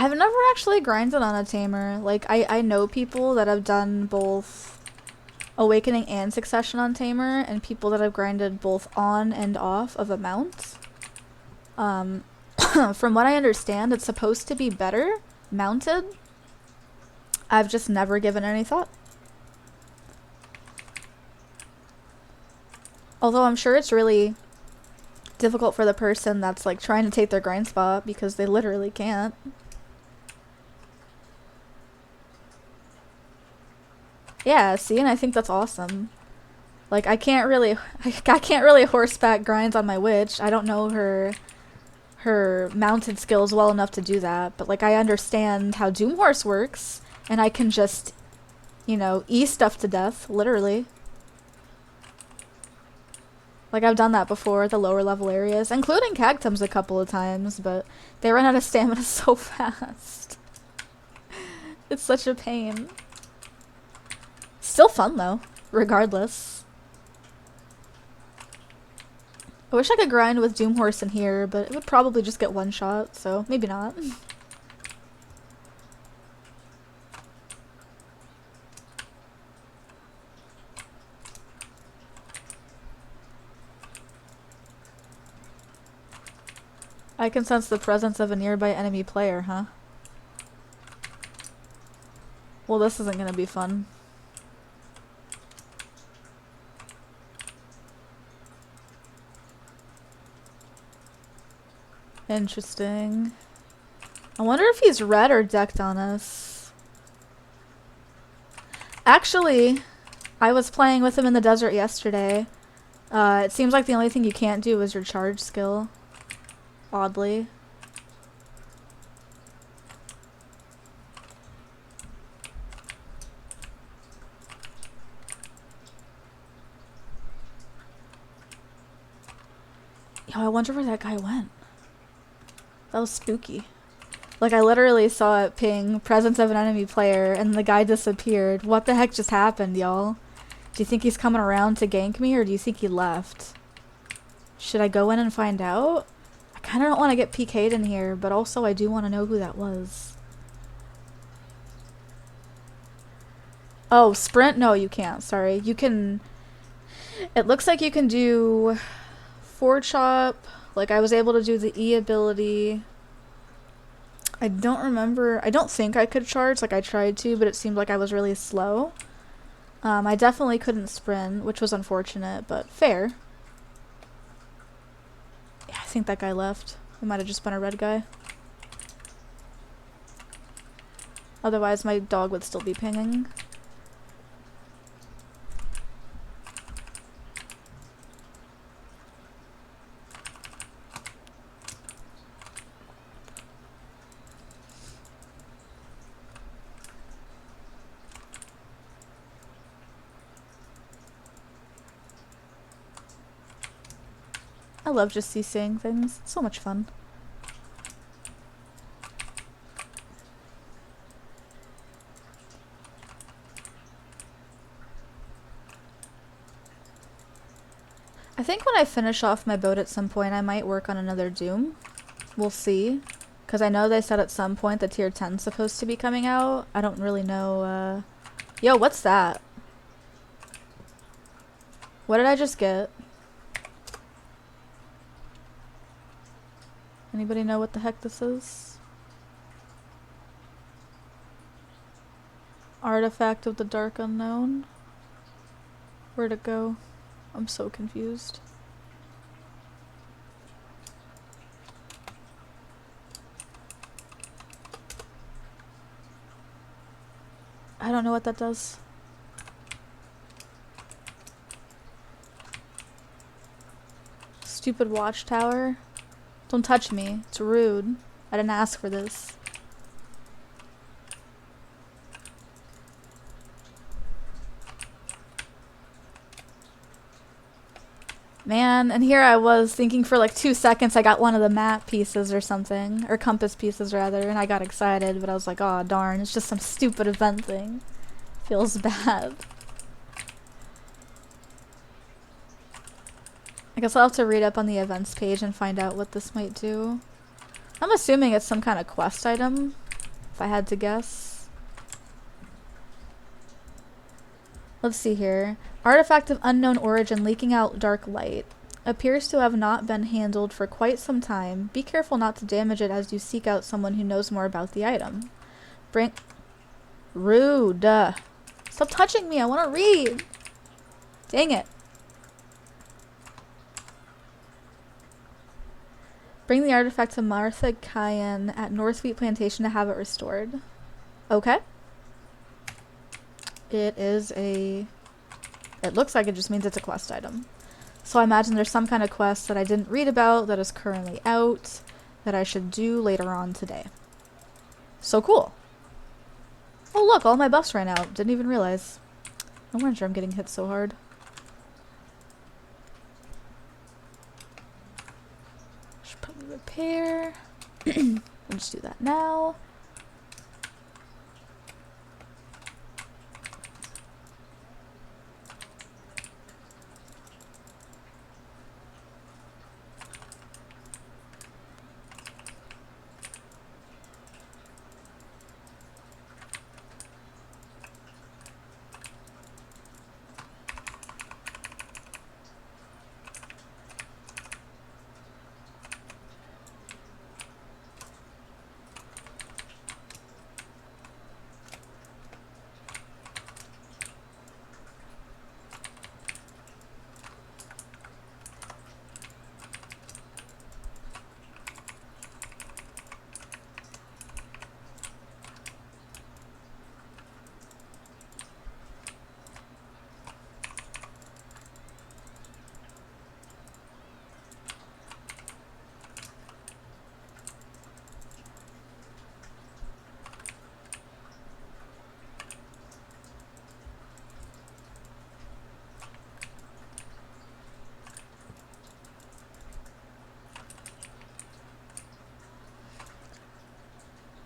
I've never actually grinded on a tamer. Like, I know people that have done both Awakening and Succession on tamer, and people that have grinded both on and off of a mount. From what I understand, it's supposed to be better mounted. I've just never given any thought. Although I'm sure it's really difficult for the person that's like trying to take their grind spot because they literally can't. Yeah, see, and I think that's awesome. Like, I can't really horseback grind on my witch. I don't know her mounted skills well enough to do that, but like I understand how Doom Horse works, and I can just, you know, stuff to death, literally. Like, I've done that before at the lower level areas, including Cagtums a couple of times, but they run out of stamina so fast. It's such a pain. Still fun though, regardless. I wish I could grind with Doom Horse in here, but it would probably just get one shot, so maybe not. I can sense the presence of a nearby enemy player, huh? Well, this isn't gonna be fun. Interesting. I wonder if he's red or decked on us. Actually, I was playing with him in the desert yesterday. It seems like the only thing you can't do is your charge skill. Oddly. Yo, I wonder where that guy went. That was spooky. Like, I literally saw it ping presence of an enemy player and the guy disappeared. What the heck just happened, y'all? Do you think he's coming around to gank me, or do you think he left? Should I go in and find out? I kind of don't want to get PK'd in here, but also I do want to know who that was. Oh, sprint? No, you can't. Sorry. You can... It looks like you can do... Forward chop. Like, I was able to do the E ability. I don't remember. I don't think I could charge. Like, I tried to, but it seemed like I was really slow. I definitely couldn't sprint, which was unfortunate, but fair. Yeah, I think that guy left. It might have just been a red guy. Otherwise, my dog would still be pinging. I love just CCing things. It's so much fun. I think when I finish off my boat at some point, I might work on another Doom. We'll see. Because I know they said at some point the tier 10's supposed to be coming out. I don't really know, Yo, what's that? What did I just get? Anybody know what the heck this is? Artifact of the Dark Unknown? Where'd it go? I'm so confused. I don't know what that does. Stupid watchtower. Don't touch me. It's rude. I didn't ask for this. Man, and here I was thinking for like 2 seconds I got one of the map pieces or something. Or compass pieces rather, and I got excited, but I was like, oh darn, it's just some stupid event thing. Feels bad. I guess I'll have to read up on the events page and find out what this might do. I'm assuming it's some kind of quest item, if I had to guess. Let's see here. Artifact of unknown origin leaking out dark light. Appears to have not been handled for quite some time. Be careful not to damage it as you seek out someone who knows more about the item. Bring... Rude. Stop touching me, I want to read! Dang it. Bring the artifact to Martha Cayenne at Northwheat Plantation to have it restored. Okay. It is a... It looks like it just means it's a quest item. So I imagine there's some kind of quest that I didn't read about that is currently out that I should do later on today. So cool. Oh look, all my buffs ran out. Didn't even realize. No wonder I'm getting hit so hard. Should probably repair. We'll just do that now.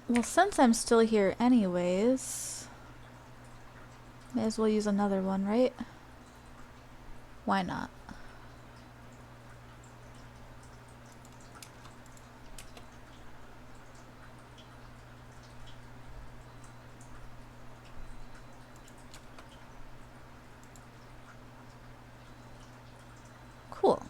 Well, since I'm still here anyways, may as well use another one, right? Why not? Cool.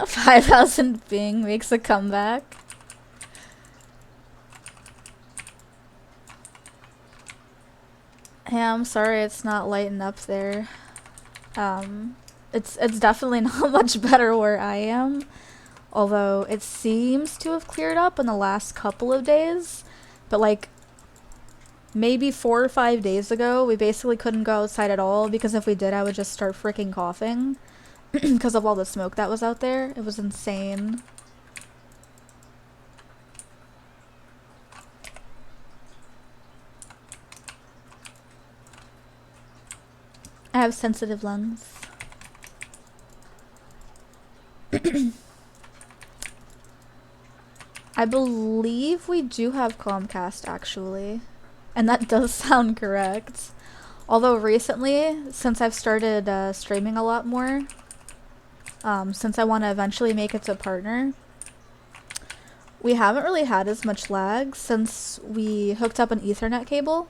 5,000 Bing makes a comeback. Yeah, I'm sorry it's not lighting up there. It's definitely not much better where I am. Although it seems to have cleared up in the last couple of days. But like maybe 4 or 5 days ago, we basically couldn't go outside at all because if we did, I would just start freaking coughing. Because of all the smoke that was out there. It was insane. I have sensitive lungs. I believe we do have Comcast actually. And that does sound correct. Although recently, since I've started streaming a lot more, since I want to eventually make it to partner, we haven't really had as much lag since we hooked up an Ethernet cable.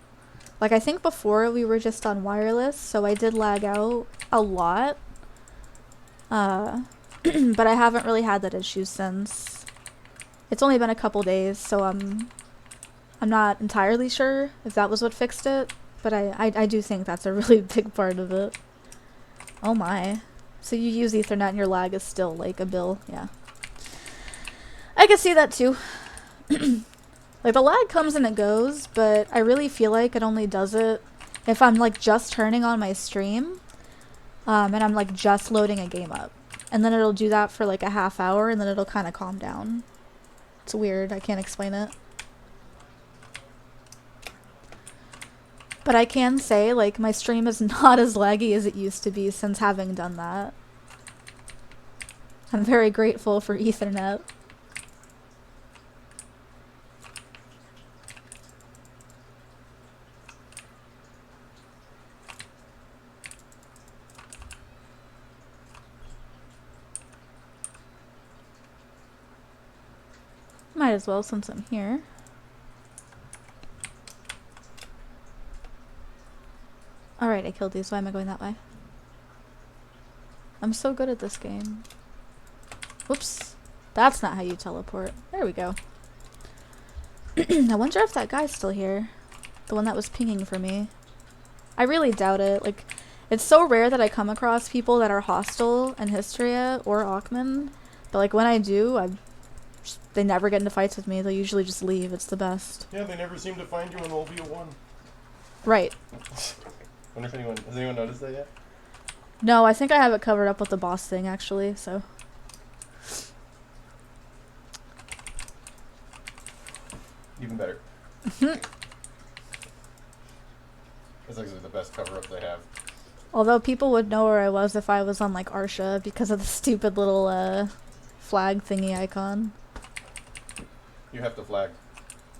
Like, I think before we were just on wireless, so I did lag out a lot. But I haven't really had that issue since. It's only been a couple days, so I'm not entirely sure if that was what fixed it, but I do think that's a really big part of it. Oh my. So you use Ethernet and your lag is still like a bill, yeah. I can see that too. Like, the lag comes and it goes, but I really feel like it only does it if I'm like just turning on my stream, and I'm like just loading a game up. And then it'll do that for like a half hour and then it'll kind of calm down. It's weird, I can't explain it. But I can say, like, my stream is not as laggy as it used to be since having done that. I'm very grateful for Ethernet. Might as well since I'm here. Alright, I killed these. Why am I going that way? I'm so good at this game. Whoops. That's not how you teleport. There we go. I wonder if that guy's still here. The one that was pinging for me. I really doubt it. Like, it's so rare that I come across people that are hostile in Hystria or Aukman. But like, when I do, they never get into fights with me. They'll usually just leave. It's the best. Yeah, they never seem to find you in OVO 1. Right. Wonder if has anyone noticed that yet? No, I think I have it covered up with the boss thing, actually, so. Even better. It's actually the best cover-up they have. Although people would know where I was if I was on, like, Arsha because of the stupid little, flag thingy icon. You have to flag.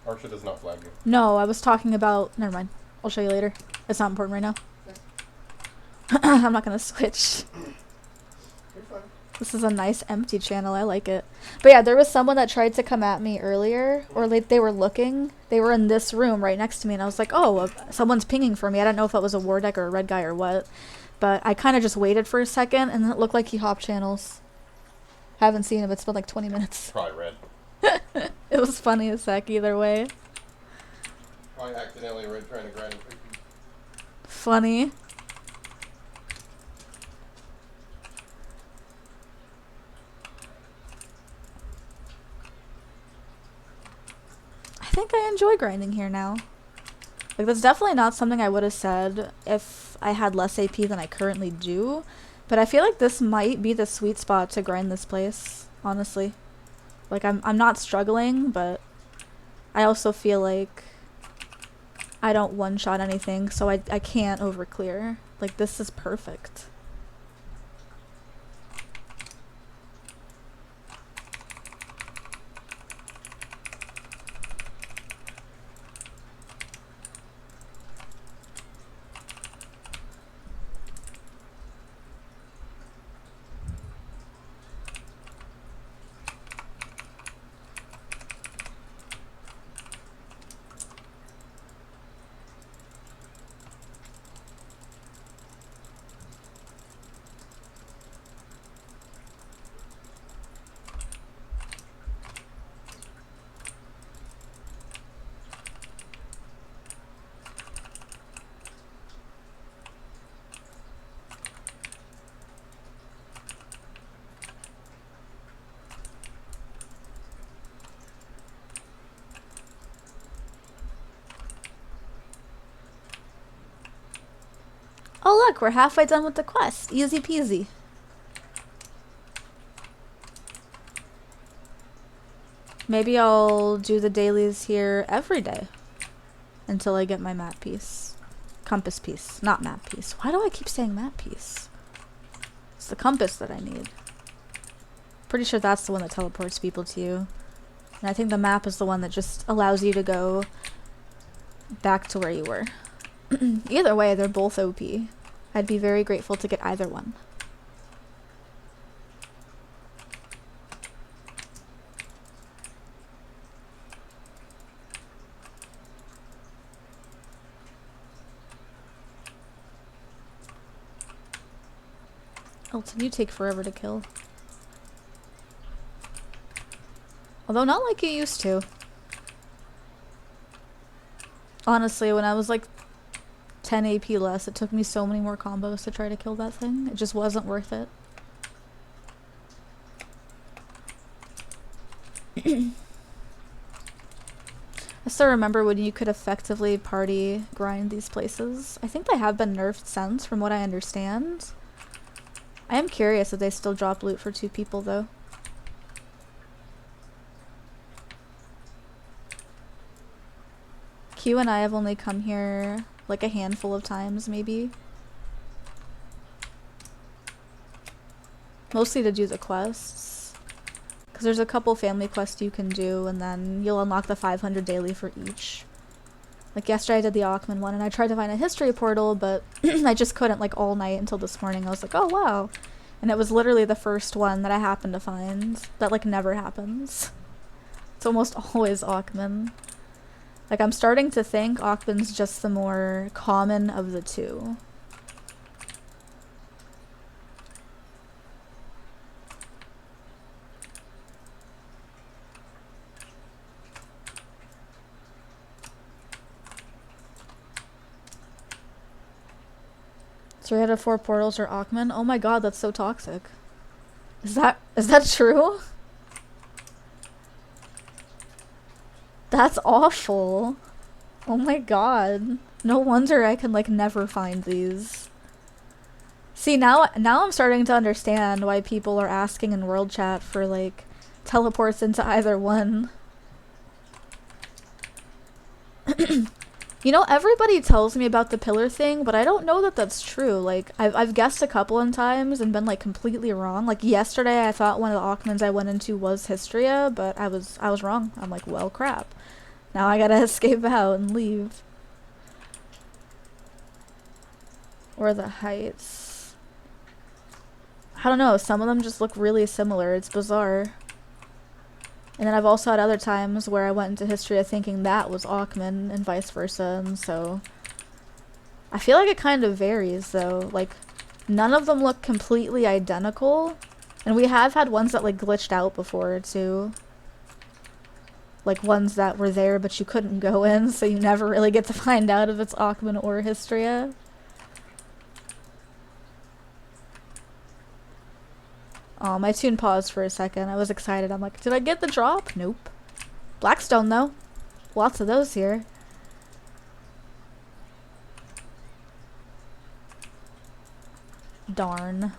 Arsha does not flag you. No, I was talking about... Never mind. I'll show you later. It's not important right now. I'm not gonna switch. You're fine. This is a nice empty channel. I like it. But yeah, there was someone that tried to come at me earlier, or like they were looking. They were in this room right next to me, and I was like, oh, someone's pinging for me. I don't know if it was a war deck or a red guy or what. But I kind of just waited for a second, and it looked like he hopped channels. Haven't seen him. It's been like 20 minutes. Probably red. It was funny as heck either way. Probably accidentally red trying to grind a quick. Funny. I think I enjoy grinding here now. Like, that's definitely not something I would have said if I had less AP than I currently do. But I feel like this might be the sweet spot to grind this place, honestly. Like, I'm not struggling, but I also feel like I don't one-shot anything, so I can't overclear. Like, this is perfect. Oh look, we're halfway done with the quest. Easy peasy. Maybe I'll do the dailies here every day until I get my map piece. Compass piece, not map piece. Why do I keep saying map piece? It's the compass that I need. Pretty sure that's the one that teleports people to you. And I think the map is the one that just allows you to go back to where you were. Either way, they're both OP. I'd be very grateful to get either one. Elton, you take forever to kill. Although not like you used to. Honestly, when I was like 10 AP less, it took me so many more combos to try to kill that thing. It just wasn't worth it. I still remember when you could effectively party grind these places. I think they have been nerfed since, from what I understand. I am curious if they still drop loot for 2 people, though. Q and I have only come here like a handful of times, maybe. Mostly to do the quests. Because there's a couple family quests you can do, and then you'll unlock the 500 daily for each. Like yesterday I did the Aukman one, and I tried to find a history portal, but I just couldn't, like, all night until this morning. I was like, oh wow. And it was literally the first one that I happened to find. That, like, never happens. It's almost always Aukman. Like, I'm starting to think Aukman's just the more common of the two. Three out of 4 portals are Aukman. Oh my god, that's so toxic. Is that true? That's awful. Oh my god. No wonder I can, like, never find these. See, now I'm starting to understand why people are asking in world chat for, like, teleports into either one. You know, everybody tells me about the pillar thing, but I don't know that that's true. Like, I've guessed a couple of times and been, like, completely wrong. Like, yesterday I thought one of the Aukmans I went into was Hystria, but I was wrong. I'm like, well, crap. Now I gotta escape out and leave. Or the heights. I don't know, some of them just look really similar. It's bizarre. And then I've also had other times where I went into Hystria thinking that was Aukman and vice versa, and so I feel like it kind of varies though. Like, none of them look completely identical, and we have had ones that, like, glitched out before too. Like, ones that were there but you couldn't go in, so you never really get to find out if it's Aukman or Hystria. Oh, my tune paused for a second. I was excited. I'm like, did I get the drop? Nope. Blackstone, though. Lots of those here. Darn.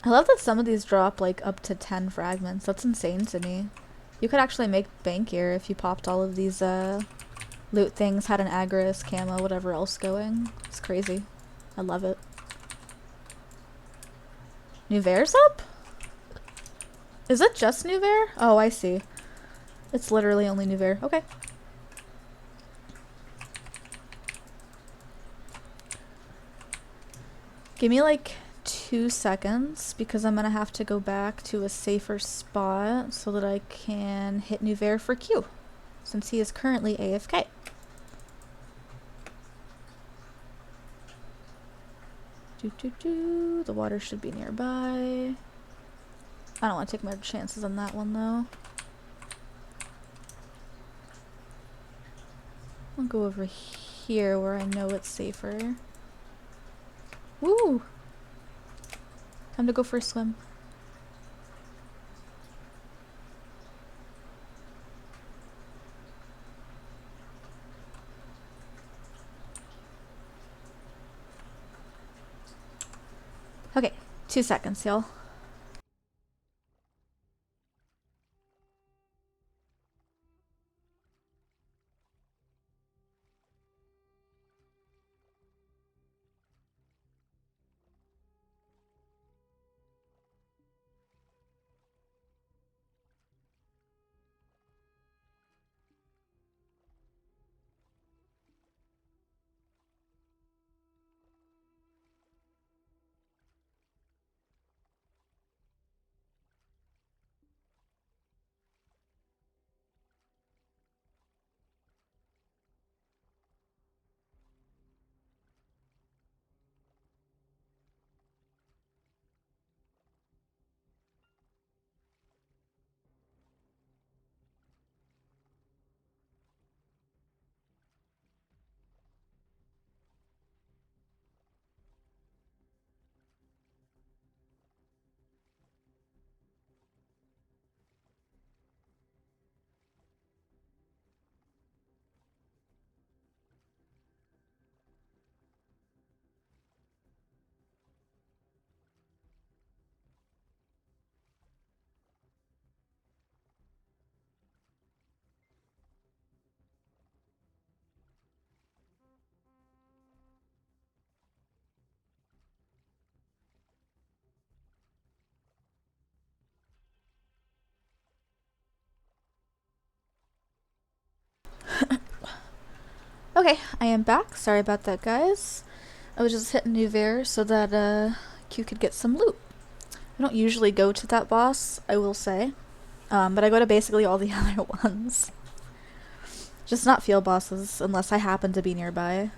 I love that some of these drop, like, up to 10 fragments. That's insane to me. You could actually make bank here if you popped all of these loot things, had an Agris, camo, whatever else going. It's crazy. I love it. Nouver's up? Is it just Nouver? Oh, I see. It's literally only Nouver. Okay. Give me, like, 2 seconds because I'm gonna have to go back to a safer spot so that I can hit Nouver for Q since he is currently AFK. The water should be nearby. I don't want to take my chances on that one though. I'll go over here where I know it's safer. Woo! Time to go for a swim. Okay, 2 seconds, y'all. Okay, I am back. Sorry about that, guys. I was just hitting Nouveau so that Q could get some loot. I don't usually go to that boss, I will say. But I go to basically all the other ones. Just not field bosses, unless I happen to be nearby.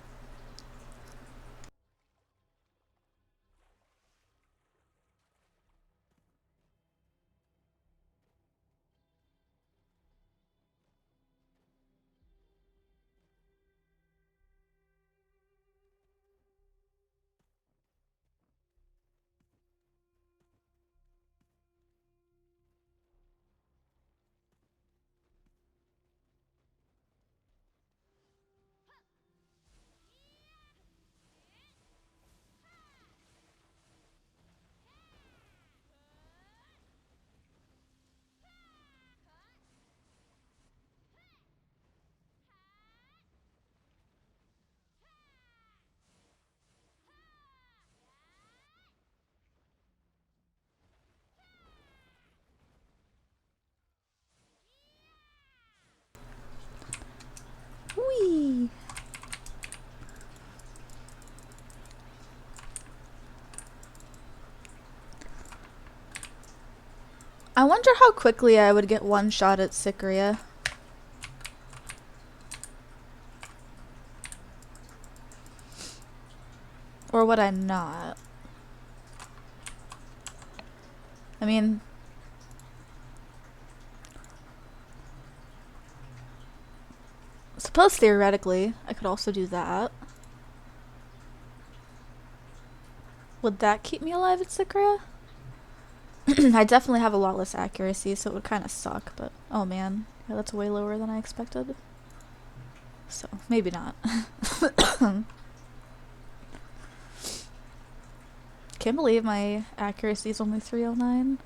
Whee! I wonder how quickly I would get one shot at Hystria. Or would I not? I mean... suppose theoretically, I could also do that. Would that keep me alive at Hystria? I definitely have a lot less accuracy, so it would kind of suck, but oh man. Yeah, that's way lower than I expected. So, maybe not. Can't believe my accuracy is only 309.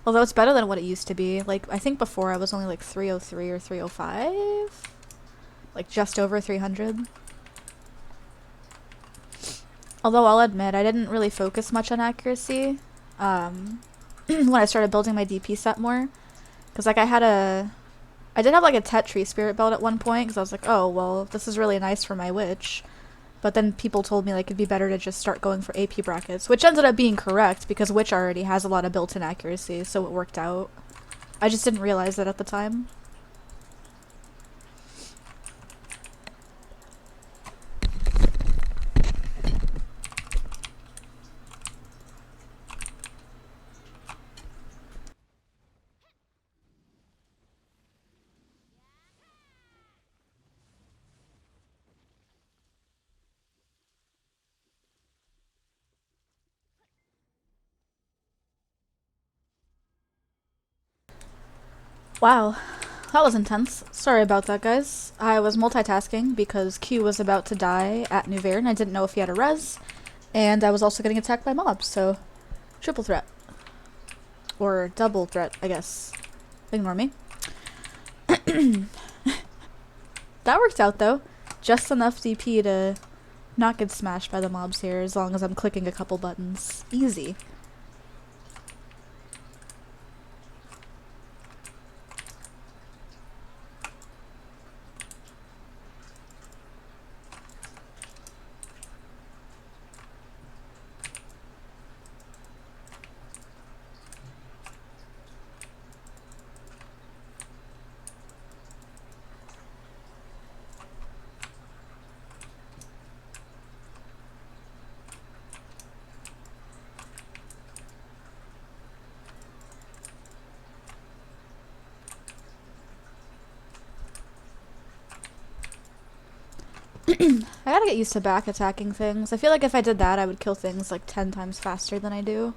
Although it's better than what it used to be. Like, I think before I was only like 303 or 305. Like, just over 300. Although I'll admit, I didn't really focus much on accuracy when I started building my DP set more. Because, like, I did have, like, a Tetri spirit belt at one point, because I was like, oh, well, this is really nice for my witch. But then people told me, like, it'd be better to just start going for AP brackets, which ended up being correct, because witch already has a lot of built-in accuracy, so it worked out. I just didn't realize that at the time. Wow, that was intense. Sorry about that, guys. I was multitasking because Q was about to die at Nouveau and I didn't know if he had a res, and I was also getting attacked by mobs, so triple threat. Or double threat, I guess. Ignore me. That worked out though. Just enough DP to not get smashed by the mobs here as long as I'm clicking a couple buttons. Easy. I gotta get used to back attacking things. I feel like if I did that, I would kill things like 10 times faster than I do.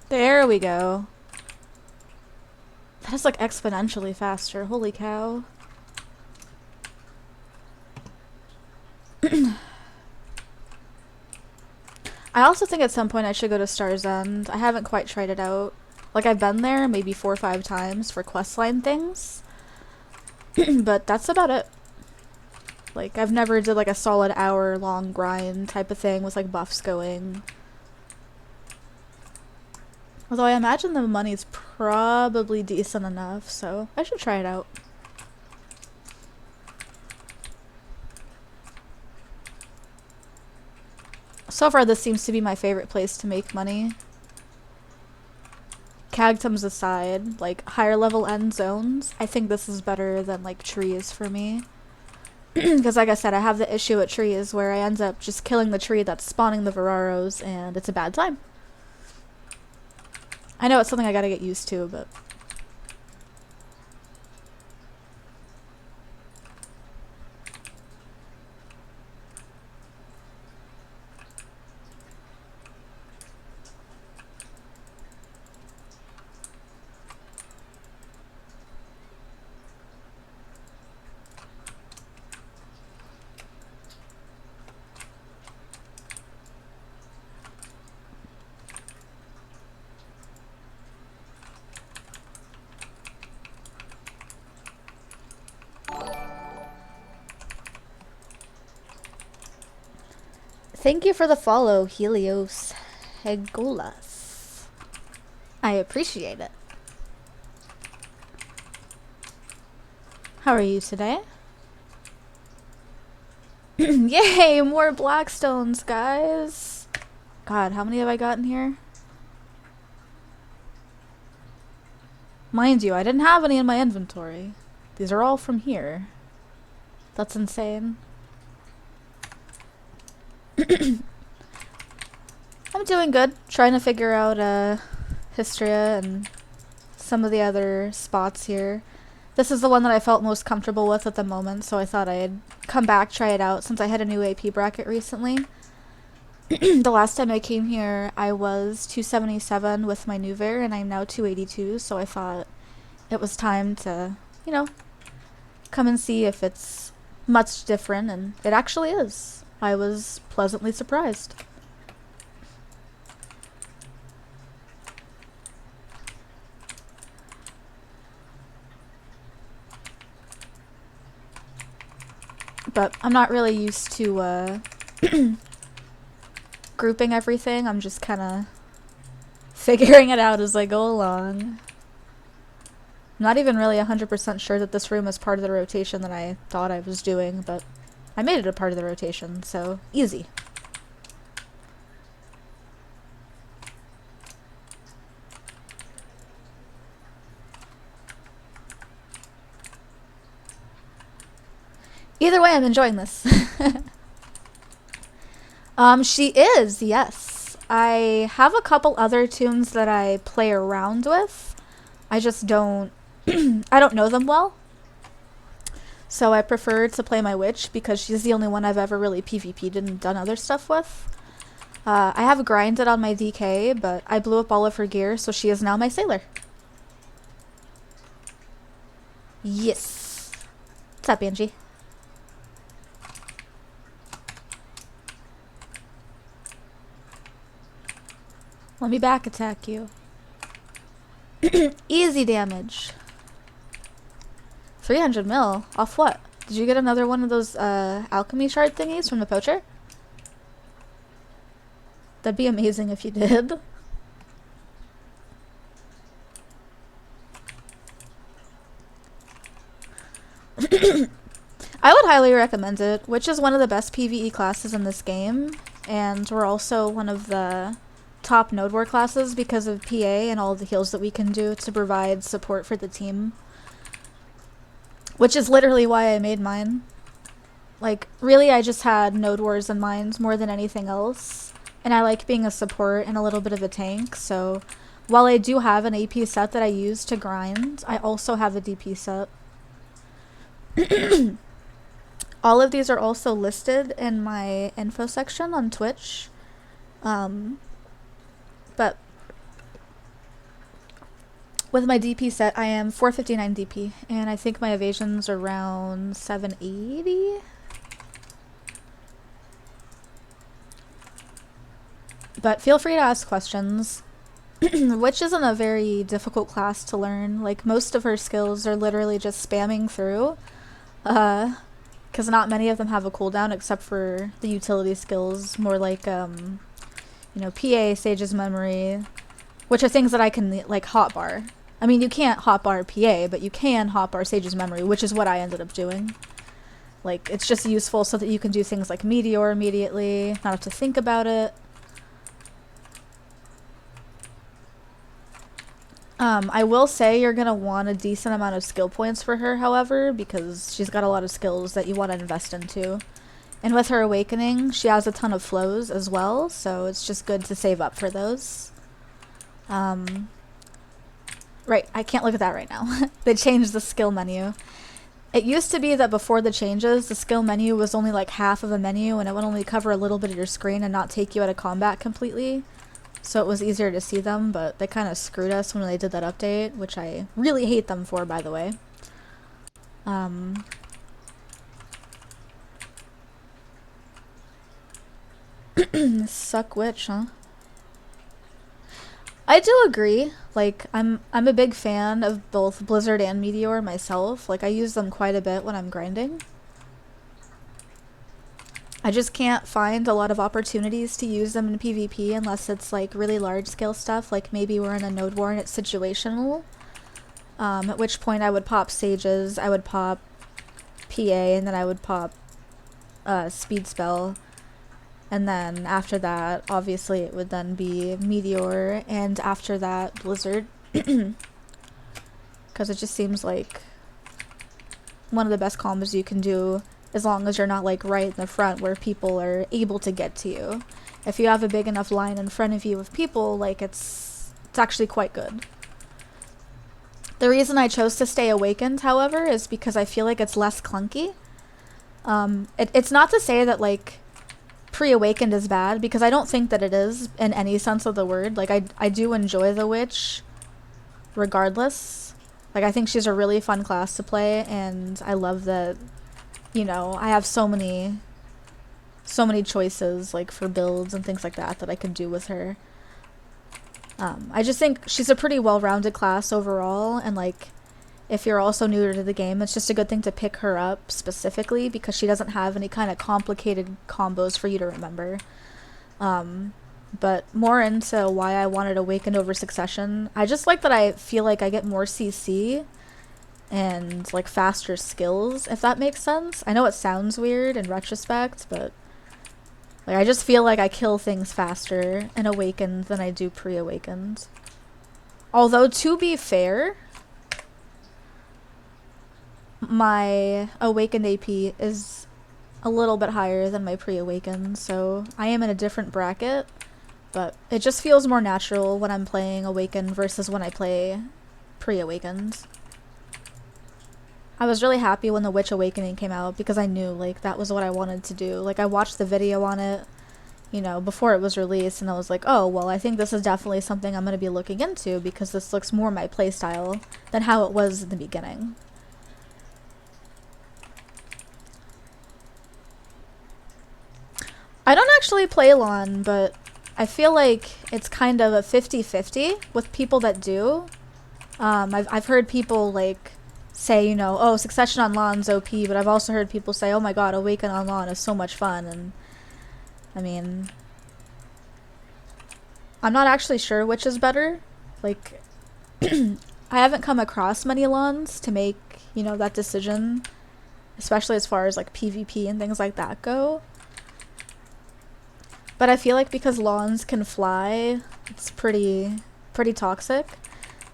There we go. That is like exponentially faster. Holy cow. I also think at some point I should go to Star's End. I haven't quite tried it out. Like, I've been there maybe 4 or 5 times for questline things. But that's about it. Like, I've never did like a solid hour-long grind type of thing with like buffs going. Although I imagine the money's probably decent enough, so I should try it out. So far, this seems to be my favorite place to make money. Cagtums aside, like higher level end zones, I think this is better than like trees for me. Because like I said, I have the issue at trees where I end up just killing the tree that's spawning the Veraros and it's a bad time. I know it's something I gotta get used to, but... Thank you for the follow, Helios Hegolas. I appreciate it. How are you today? Yay, more Blackstones, guys. God, how many have I gotten here? Mind you, I didn't have any in my inventory. These are all from here. That's insane. I'm doing good. Trying to figure out Hystria and some of the other spots here. This is the one that I felt most comfortable with at the moment, so I thought I'd come back, try it out, since I had a new AP bracket recently. The last time I came here, I was 277 with my new Ver, and I'm now 282, so I thought it was time to, you know, come and see if it's much different, and it actually is. I was pleasantly surprised. But I'm not really used to grouping everything. I'm just kind of figuring it out as I go along. I'm not even really 100% sure that this room is part of the rotation that I thought I was doing, but I made it a part of the rotation, so easy. Either way, I'm enjoying this. She is, yes. I have a couple other tunes that I play around with. I just don't... I don't know them well. So I prefer to play my witch because she's the only one I've ever really PvP'd and done other stuff with. I have grinded on my DK, but I blew up all of her gear, so she is now my sailor. Yes. What's up, Angie? Let me back attack you. Easy damage. 300 mil? Off what? Did you get another one of those alchemy shard thingies from the poacher? That'd be amazing if you did. I would highly recommend it, which is one of the best PvE classes in this game, and we're also one of the top node war classes because of PA and all the heals that we can do to provide support for the team. Which is literally why I made mine. Like, really I just had node wars in mind more than anything else, and I like being a support and a little bit of a tank, so while I do have an AP set that I use to grind, I also have a DP set. All of these are also listed in my info section on Twitch. But with my DP set, I am 459 DP, and I think my evasion's around 780. But feel free to ask questions. Witch isn't a very difficult class to learn. Like, most of her skills are literally just spamming through. Because not many of them have a cooldown except for the utility skills, more like, you know, PA, Sage's Memory, which are things that I can, like, hotbar. I mean, you can't hotbar PA, but you can hotbar Sage's Memory, which is what I ended up doing. Like, it's just useful so that you can do things like Meteor immediately, not have to think about it. I will say you're gonna want a decent amount of skill points for her, however, because she's got a lot of skills that you want to invest into. And with her awakening, she has a ton of flows as well, so it's just good to save up for those. Right, I can't look at that right now. They changed the skill menu. It used to be that before the changes, the skill menu was only like half of a menu and it would only cover a little bit of your screen and not take you out of combat completely. So it was easier to see them, but they kind of screwed us when they did that update, which I really hate them for, by the way. Suck witch, huh? I do agree. Like, I'm a big fan of both Blizzard and Meteor myself. Like, I use them quite a bit when I'm grinding. I just can't find a lot of opportunities to use them in PvP unless it's like really large scale stuff, like maybe we're in a node war and it's situational. At which point I would pop Sages, I would pop PA, and then I would pop Speed Spell. And then after that, obviously it would then be Meteor, and after that, Blizzard. Because it just seems like one of the best combos you can do, as long as you're not like right in the front where people are able to get to you. If you have a big enough line in front of you of people, like it's actually quite good. The reason I chose to stay awakened, however, is because I feel like it's less clunky. It's not to say that like pre-awakened is bad, because I don't think that it is in any sense of the word. Like I do enjoy the witch regardless. Like I think she's a really fun class to play, and I love that, you know, I have so many choices like for builds and things like that I could do with her. I just think she's a pretty well-rounded class overall, and like if you're also newer to the game, it's just a good thing to pick her up specifically because she doesn't have any kind of complicated combos for you to remember. But more into why I wanted Awakened over Succession. I just like that I feel like I get more CC and like faster skills, if that makes sense. I know it sounds weird in retrospect, but like I just feel like I kill things faster in Awakened than I do pre-Awakened. Although, to be fair, my Awakened AP is a little bit higher than my pre-Awakened, so I am in a different bracket, but it just feels more natural when I'm playing Awakened versus when I play pre-Awakened. I was really happy when the Witch Awakening came out because I knew like that was what I wanted to do. Like I watched the video on it, you know, before it was released, and I was like, oh, well, I think this is definitely something I'm going to be looking into because this looks more my playstyle than how it was in the beginning. I don't actually play lawn, but I feel like it's kind of a 50-50 with people that do. I've heard people like say, you know, oh, Succession on lawn's OP, but I've also heard people say, oh my god, Awaken on lawn is so much fun. And I mean, I'm not actually sure which is better. Like, I haven't come across many lawns to make, you know, that decision, especially as far as like PvP and things like that go. But I feel like because lawns can fly, it's pretty toxic.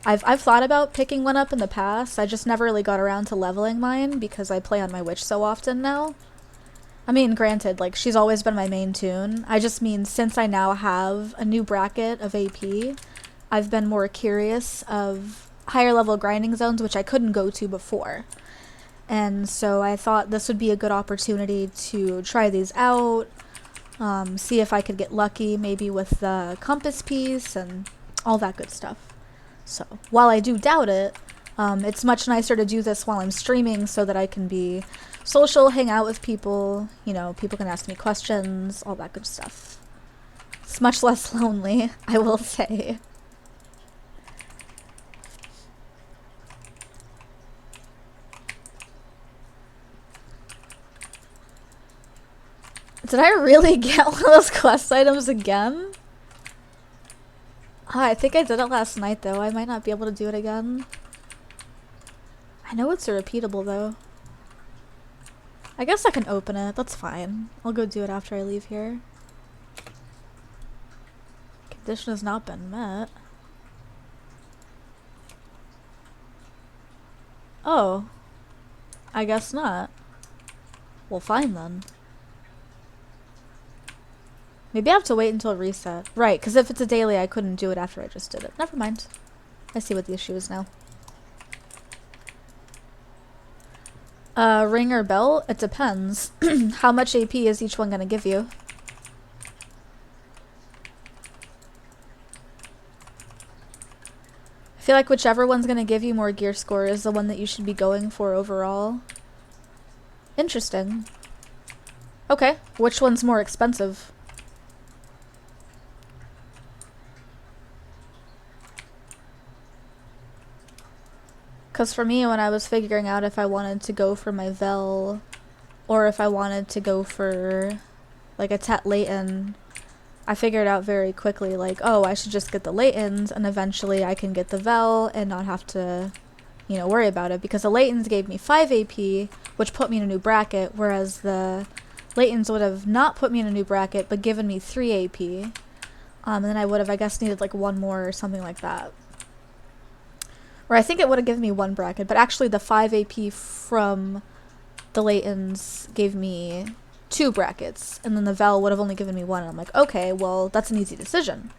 I've thought about picking one up in the past. I just never really got around to leveling mine because I play on my witch so often now. I mean, granted, like, she's always been my main tune. I just mean since I now have a new bracket of AP, I've been more curious of higher level grinding zones, which I couldn't go to before. And so I thought this would be a good opportunity to try these out, see if I could get lucky maybe with the compass piece and all that good stuff. So while I do doubt it, it's much nicer to do this while I'm streaming so that I can be social, hang out with people, you know, people can ask me questions, all that good stuff. It's much less lonely, I will say. Did I really get one of those quest items again? I think I did it last night though. I might not be able to do it again. I know it's a repeatable though. I guess I can open it. That's fine. I'll go do it after I leave here. Condition has not been met. Oh. I guess not. Well, fine then. Maybe I have to wait until reset. Right, because if it's a daily, I couldn't do it after I just did it. Never mind. I see what the issue is now. Ring or belt? It depends. How much AP is each one going to give you? I feel like whichever one's going to give you more gear score is the one that you should be going for overall. Interesting. Okay, which one's more expensive? Because for me, when I was figuring out if I wanted to go for my Vel, or if I wanted to go for, like, a Tet Leighton, I figured out very quickly, like, oh, I should just get the Leightons, and eventually I can get the Vel and not have to, you know, worry about it. Because the Leightons gave me 5 AP, which put me in a new bracket, whereas the Leightons would have not put me in a new bracket, but given me 3 AP. And then I would have, I guess, needed, like, 1 more or something like that. Or I think it would have given me 1 bracket, but actually the 5 AP from the Leightons gave me 2 brackets, and then the Vel would have only given me 1, and I'm like, okay, well, that's an easy decision.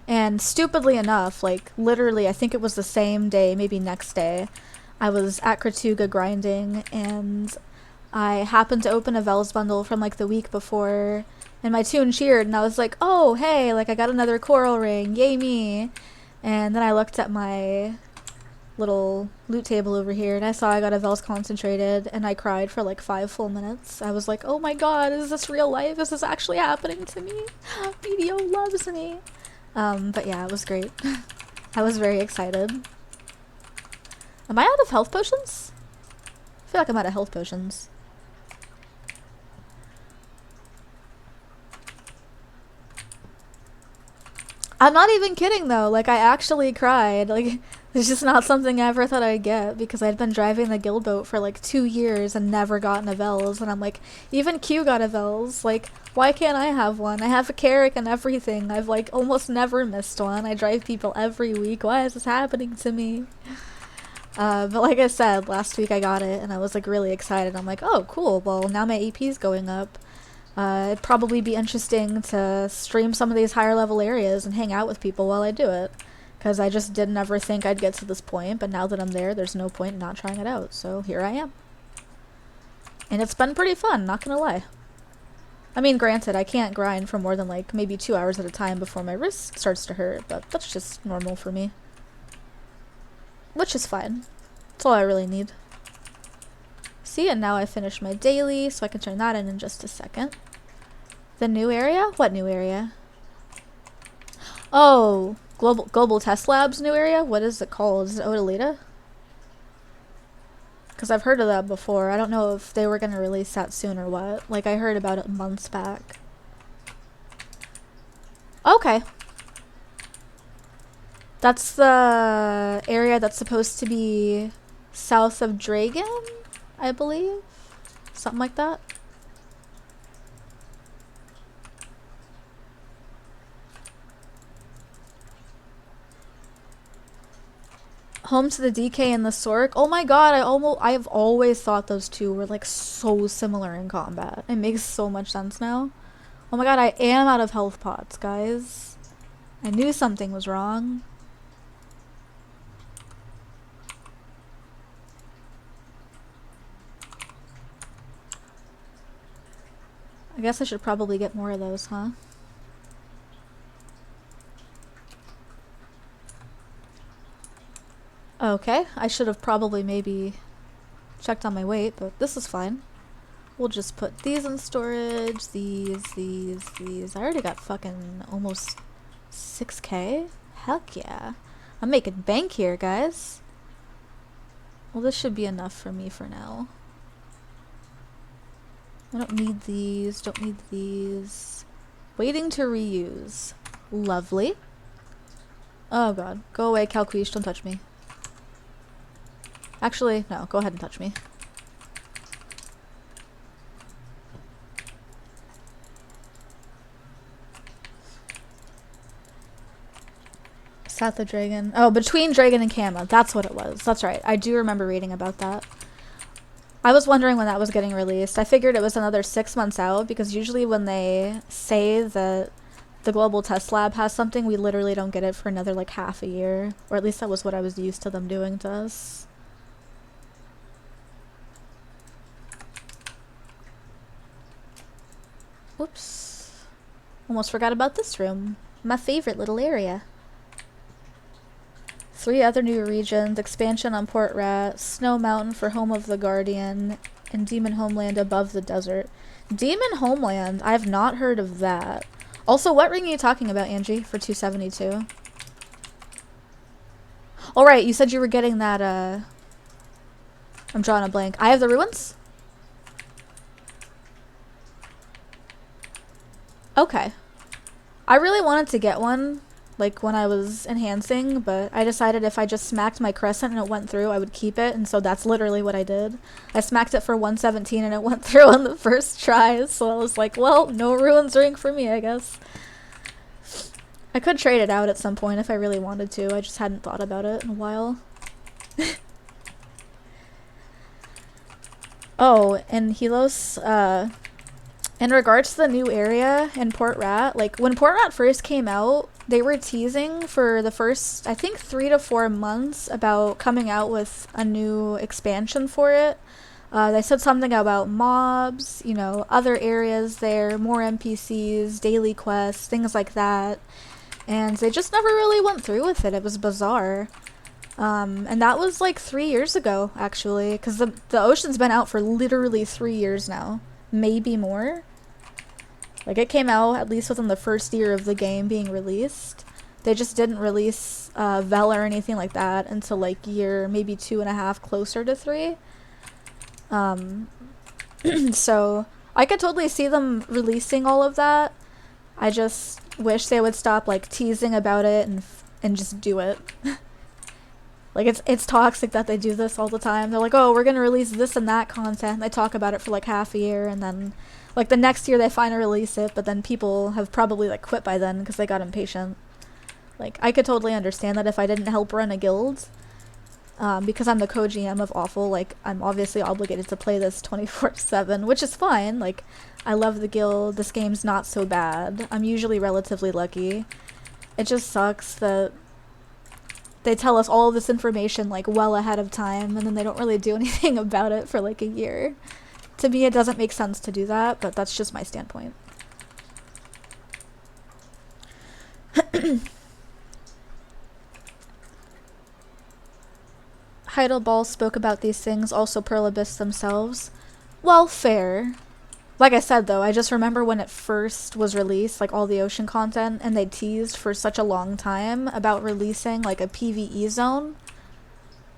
And stupidly enough, like, literally, I think it was the same day, maybe next day, I was at Kratuga grinding, and I happened to open a Vel's bundle from, like, the week before, and my tune cheered, and I was like, oh, hey, like, I got another coral ring, yay me. And then I looked at my little loot table over here and I saw I got a Vel's concentrated and I cried for like 5 full minutes. I was like, oh my god, is this real life? Is this actually happening to me? BDO loves me. But yeah, it was great. I was very excited. Am I out of health potions? I feel like I'm out of health potions. I'm not even kidding though, like I actually cried. Like, it's just not something I ever thought I'd get because I'd been driving the guild boat for like 2 years and never gotten a Vels, and I'm like, even Q got a Vels, like, why can't I have one? I have a Carrick and everything. I've like almost never missed one. I drive people every week. Why is this happening to me? But like I said, last week I got it and I was like really excited. I'm like, oh cool, well now my AP's going up. It'd probably be interesting to stream some of these higher level areas and hang out with people while I do it. Because I just didn't ever think I'd get to this point, but now that I'm there, there's no point in not trying it out. So here I am. And it's been pretty fun, not gonna lie. I mean, granted, I can't grind for more than like maybe 2 hours at a time before my wrist starts to hurt, but that's just normal for me. Which is fine. That's all I really need. See, and now I finished my daily, so I can turn that in just a second. The new area? What new area? Oh, Global Test Labs new area? What is it called? Is it Odalita? Because I've heard of that before. I don't know if they were going to release that soon or what. Like, I heard about it months back. Okay. That's the area that's supposed to be south of Dragon, I believe? Something like that. Home to the DK and the Sork. Oh my god, I've always thought those two were like so similar in combat. It makes so much sense now. Oh my god, I am out of health pots, guys. I knew something was wrong. I guess I should probably get more of those, huh? Okay, I should have probably maybe checked on my weight, but this is fine. We'll just put these in storage, these. I already got fucking almost 6k. Heck yeah. I'm making bank here, guys. Well, this should be enough for me for now. I don't need these, don't need these. Waiting to reuse. Lovely. Oh god. Go away, Calquiche, don't touch me. Actually, no, go ahead and touch me. South of Dragon. Oh, between Dragon and Kama. That's what it was. That's right. I do remember reading about that. I was wondering when that was getting released. I figured it was another 6 months out because usually when they say that the Global Test Lab has something, we literally don't get it for another like half a year. Or at least that was what I was used to them doing to us. Whoops. Almost forgot about this room. My favorite little area. 3 other new regions, expansion on Port Rat, Snow Mountain for Home of the Guardian, and Demon Homeland above the desert. Demon Homeland, I've not heard of that. Also, what ring are you talking about, Angie, for 272? Alright, you said you were getting that, I'm drawing a blank. Eye of the Ruins? Okay. I really wanted to get one, like, when I was enhancing, but I decided if I just smacked my crescent and it went through, I would keep it, and so that's literally what I did. I smacked it for 117 and it went through on the first try, so I was like, well, no ruins ring for me, I guess. I could trade it out at some point if I really wanted to, I just hadn't thought about it in a while. Oh, and Helos, in regards to the new area in Port Rat, like, when Port Rat first came out, they were teasing for the first, I think, 3 to 4 months about coming out with a new expansion for it. They said something about mobs, you know, other areas there, more NPCs, daily quests, things like that. And they just never really went through with it. It was bizarre. And that was like 3 years ago, actually, because the Ocean's been out for literally 3 years now. Maybe more. Like, it came out at least within the first year of the game being released. They just didn't release Vel or anything like that until like year maybe 2.5, closer to 3. So I could totally see them releasing all of that. I just wish they would stop like teasing about it and just do it. Like, it's toxic that they do this all the time. They're like, oh, we're gonna release this and that content. They talk about it for like half a year, and then like the next year they finally release it, but then people have probably like quit by then because they got impatient. Like, I could totally understand that if I didn't help run a guild, because I'm the co-GM of Awful, like, I'm obviously obligated to play this 24/7, which is fine. Like, I love the guild. This game's not so bad. I'm usually relatively lucky. It just sucks that they tell us all this information like well ahead of time, and then they don't really do anything about it for like a year. To me, it doesn't make sense to do that, but that's just my standpoint. Heidelball spoke about these things, also Pearl Abyss themselves. Well, fair. Like I said, though, I just remember when it first was released, like all the ocean content, and they teased for such a long time about releasing like a PvE zone,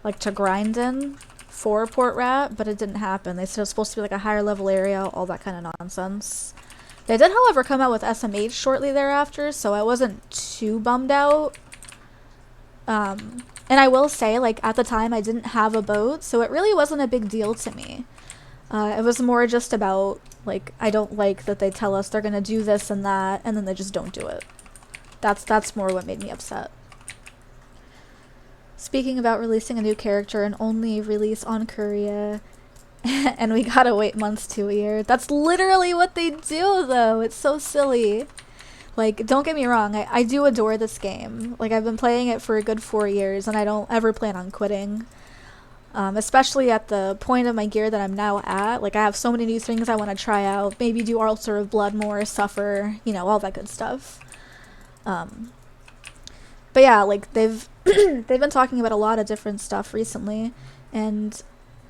like to grind in for Port Rat, but it didn't happen. They said it was supposed to be like a higher level area, all that kind of nonsense. They did, however, come out with SMH shortly thereafter, so I wasn't too bummed out. And I will say, like, at the time I didn't have a boat, so it really wasn't a big deal to me. It was more just about, like, I don't like that they tell us they're gonna do this and that, and then they just don't do it. That's more what made me upset. Speaking about releasing a new character and only release on Korea, and we gotta wait months to a year. That's literally what they do, though. It's so silly. Like, don't get me wrong, I do adore this game. Like, I've been playing it for a good 4 years, and I don't ever plan on quitting. Especially at the point of my gear that I'm now at. Like, I have so many new things I want to try out. Maybe do Altar of Blood more, Suffer, you know, all that good stuff. But yeah, like, they've they've been talking about a lot of different stuff recently, and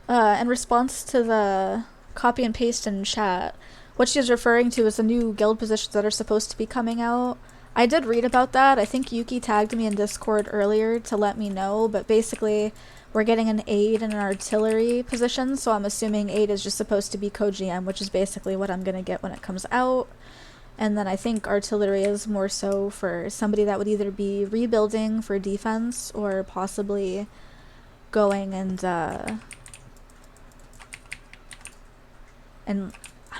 in response to the copy and paste in chat, what she's referring to is the new guild positions that are supposed to be coming out. I did read about that. I think Yuki tagged me in Discord earlier to let me know, but basically we're getting an aid and an artillery position, so I'm assuming aid is just supposed to be co-GM, which is basically what I'm gonna get when it comes out. And then I think artillery is more so for somebody that would either be rebuilding for defense or possibly going and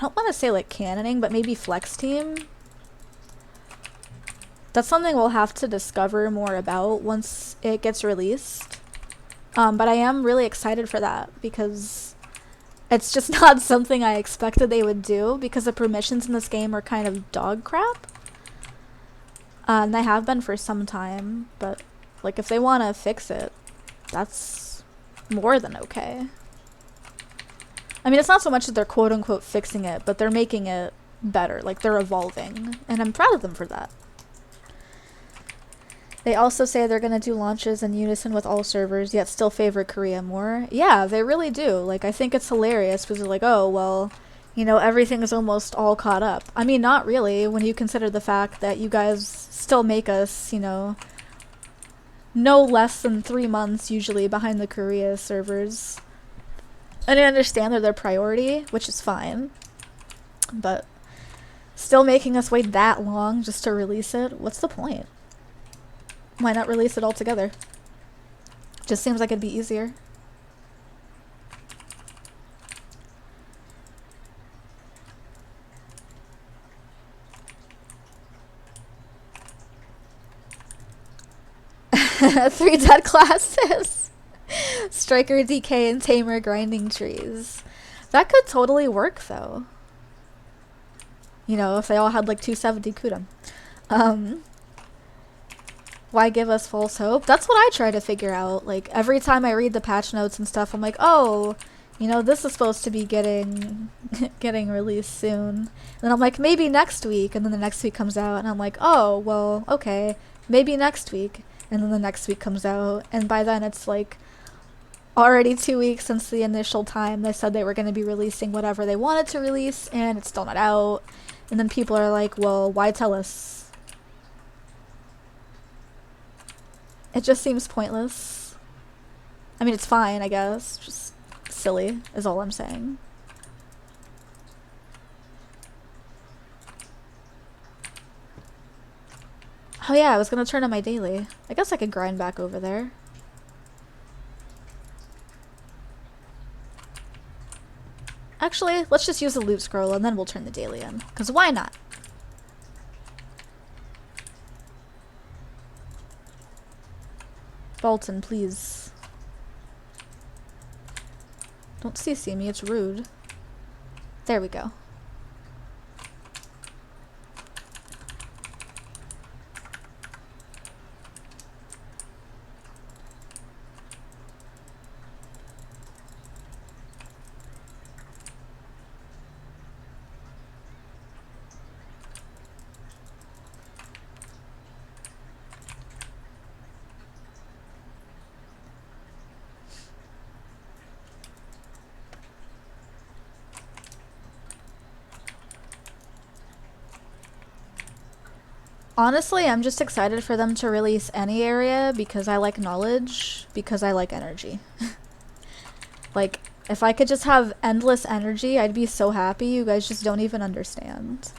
I don't want to say like cannoning, but maybe flex team. That's something we'll have to discover more about once it gets released. But I am really excited for that because it's just not something I expected they would do because the permissions in this game are kind of dog crap. And they have been for some time, but like if they want to fix it, that's more than okay. I mean, it's not so much that they're quote-unquote fixing it, but they're making it better. Like, they're evolving, and I'm proud of them for that. They also say they're going to do launches in unison with all servers, yet still favor Korea more. Yeah, they really do. Like, I think it's hilarious because they're like, oh, well, you know, everything is almost all caught up. I mean, not really, when you consider the fact that you guys still make us, you know, no less than 3 months usually behind the Korea servers. And I understand they're their priority, which is fine, but still making us wait that long just to release it, what's the point? Why not release it altogether? Just seems like it'd be easier. Three dead classes. Striker, DK, and Tamer grinding trees. That could totally work, though. You know, if they all had like 270 Kudam. Why give us false hope? That's what I try to figure out. Like, every time I read the patch notes and stuff, I'm like, oh, you know, this is supposed to be getting released soon. And then I'm like, maybe next week. And then the next week comes out, and I'm like, oh, well, okay, maybe next week. And then the next week comes out, and by then it's like already 2 weeks since the initial time they said they were going to be releasing whatever they wanted to release, and it's still not out. And then people are like, well, why tell us? It just seems pointless. I mean, it's fine, I guess. Just silly is all I'm saying. Oh yeah, I was gonna turn on my daily. I guess I could grind back over there. Actually, let's just use the loot scroll and then we'll turn the daily in. Because why not? Bolton, please. Don't CC me, it's rude. There we go. Honestly, I'm just excited for them to release any area because I like knowledge, because I like energy. Like, if I could just have endless energy, I'd be so happy. You guys just don't even understand.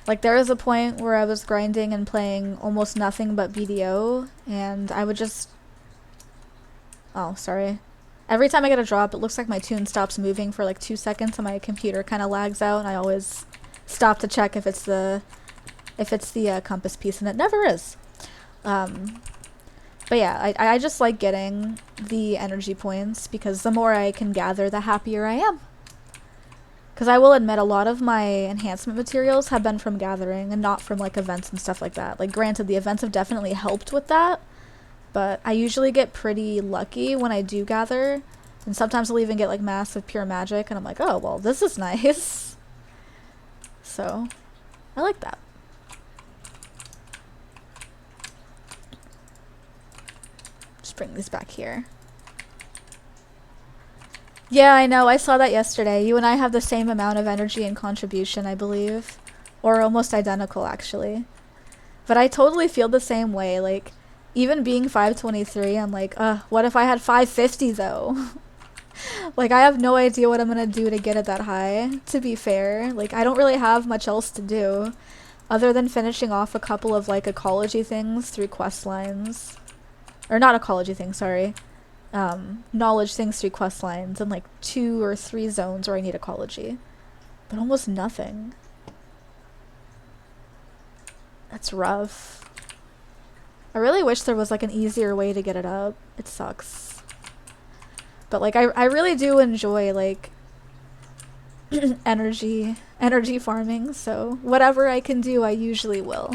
Like, there was a point where I was grinding and playing almost nothing but BDO, and I would just... Oh, sorry. Every time I get a drop, it looks like my tune stops moving for like 2 seconds and my computer kind of lags out, and I always stop to check if it's the compass piece, and it never is. But yeah, I just like getting the energy points because the more I can gather, the happier I am. Because I will admit, a lot of my enhancement materials have been from gathering and not from like events and stuff like that. Like, granted, the events have definitely helped with that, but I usually get pretty lucky when I do gather, and sometimes I'll even get like massive pure magic, and I'm like, oh, well, this is nice. So, I like that. Just bring these back here. Yeah, I know. I saw that yesterday. You and I have the same amount of energy and contribution, I believe. Or almost identical, actually. But I totally feel the same way. Like, even being 523, I'm like, what if I had 550, though? Like, I have no idea what I'm gonna do to get it that high, to be fair. Like, I don't really have much else to do, other than finishing off a couple of, like, ecology things through quest lines. Or not ecology things, sorry. Knowledge things through quest lines, and like 2 or 3 zones where I need ecology. But almost nothing. That's rough. I really wish there was like an easier way to get it up. It sucks. But like I really do enjoy like energy farming, so whatever I can do I usually will.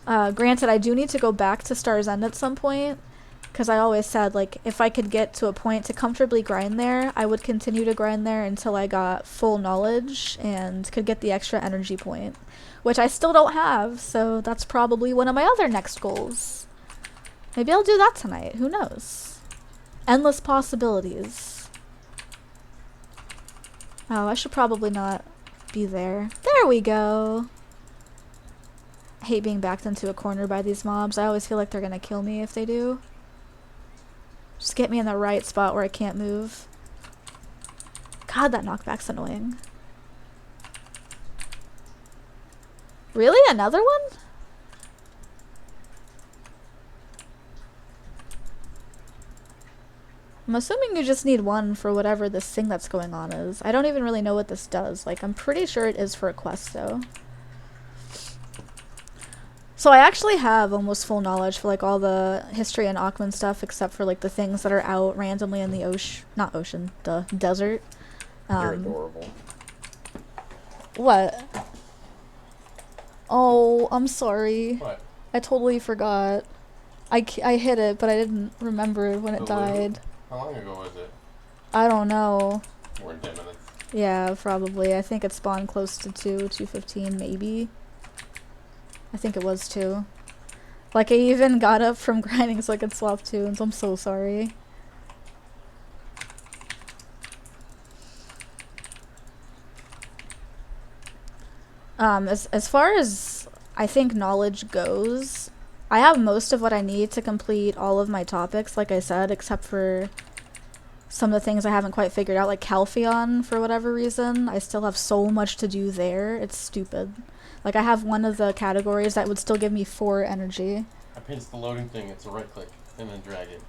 Granted, I do need to go back to Star's End at some point, because I always said, like, if I could get to a point to comfortably grind there, I would continue to grind there until I got full knowledge and could get the extra energy point, which I still don't have, so that's probably one of my other next goals. Maybe I'll do that tonight, who knows? Endless possibilities. Oh, I should probably not be there. There we go! I hate being backed into a corner by these mobs. I always feel like they're gonna kill me if they do. Just get me in the right spot where I can't move. God, that knockback's annoying. Really? Another one? I'm assuming you just need one for whatever this thing that's going on is. I don't even really know what this does. Like, I'm pretty sure it is for a quest, though. So I actually have almost full knowledge for like all the history and Ackman stuff, except for like the things that are out randomly in the the desert. You're adorable. What? Oh, I'm sorry. What? I totally forgot. I hit it, but I didn't remember when it died. How long ago was it? I don't know. More than 10 minutes. Yeah, probably. I think it spawned close to 2:15 maybe. I think it was 2. Like, I even got up from grinding so I could swap tunes. I'm so sorry. As far as I think knowledge goes, I have most of what I need to complete all of my topics, like I said, except for some of the things I haven't quite figured out, like Calpheon, for whatever reason. I still have so much to do there. It's stupid. Like, I have one of the categories that would still give me 4 energy. I pinch the loading thing, it's a right click, and then drag it.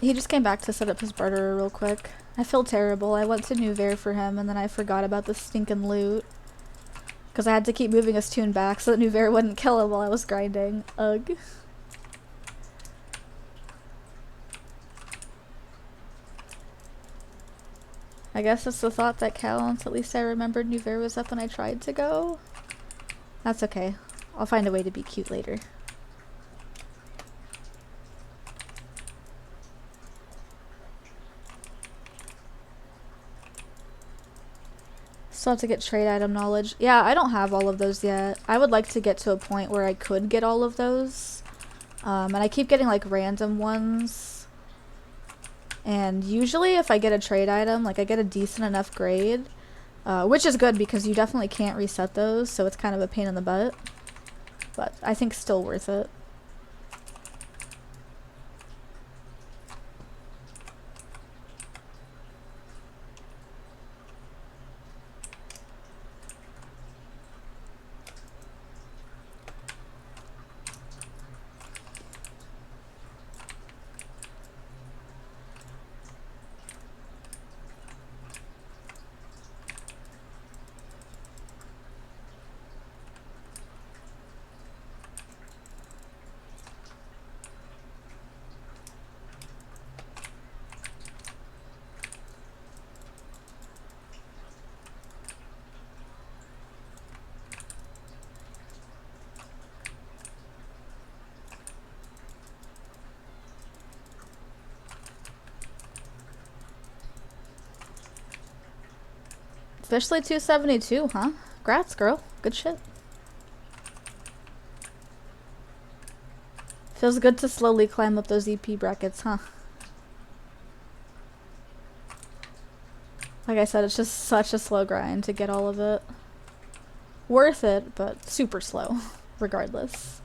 He just came back to set up his barterer real quick. I feel terrible. I went to Nouvert for him and then I forgot about the stinking loot. Because I had to keep moving his tune back so that Nouvert wouldn't kill him while I was grinding. Ugh. I guess it's the thought that counts. At least I remembered Nouvert was up when I tried to go. That's okay. I'll find a way to be cute later. Still have to get trade item knowledge. Yeah, I don't have all of those yet. I would like to get to a point where I could get all of those. And I keep getting like random ones. And usually if I get a trade item, like I get a decent enough grade. Which is good because you definitely can't reset those, so it's kind of a pain in the butt. But I think still worth it. Especially 272, huh? Grats, girl. Good shit. Feels good to slowly climb up those EP brackets, huh? Like I said, it's just such a slow grind to get all of it. Worth it, but super slow, regardless.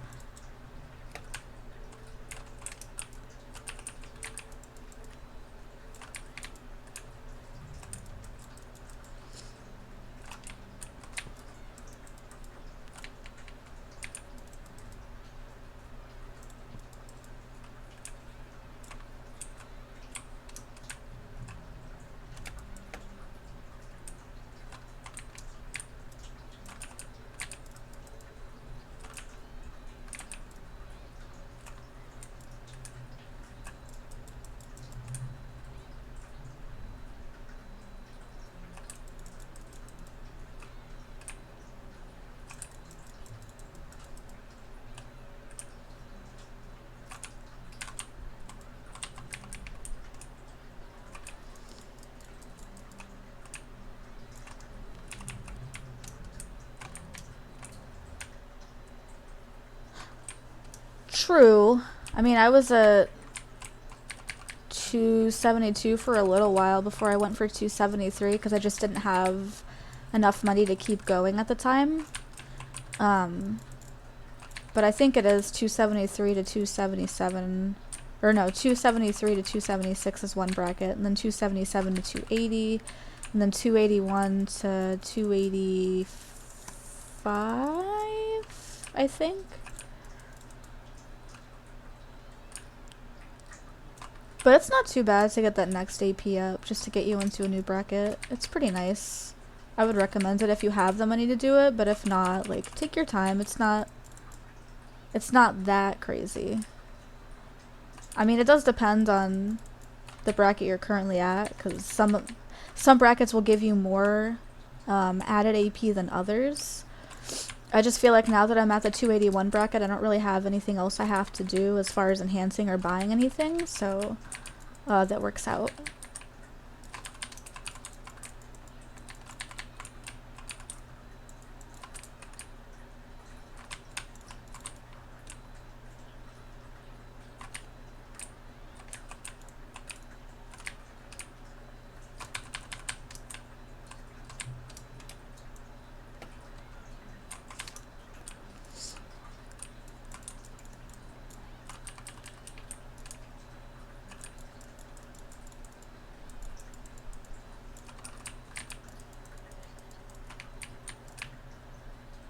True. I mean, I was at 272 for a little while before I went for 273 because I just didn't have enough money to keep going at the time. But I think it is 273 to 277, or no, 273 to 276 is one bracket, and then 277 to 280, and then 281 to 285, I think. But it's not too bad to get that next AP up, just to get you into a new bracket. It's pretty nice. I would recommend it if you have the money to do it, but if not, like, take your time. It's not that crazy. I mean, it does depend on the bracket you're currently at, because some brackets will give you more added AP than others. I just feel like now that I'm at the 281 bracket, I don't really have anything else I have to do as far as enhancing or buying anything, so that works out.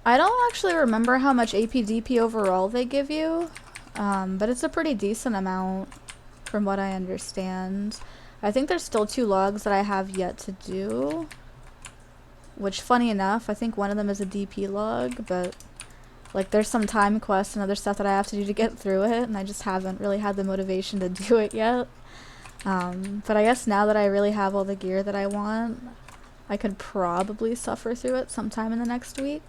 I don't actually remember how much AP DP overall they give you, but it's a pretty decent amount. from what I understand. I think there's still 2 logs that I have yet to do. Which, funny enough, I think one of them is a DP log, but like there's some time quests and other stuff that I have to do to get through it, and I just haven't really had the motivation to do it yet. But I guess now that I really have all the gear that I want, I could probably suffer through it sometime in the next week.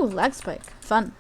Ooh, lag spike. Fun.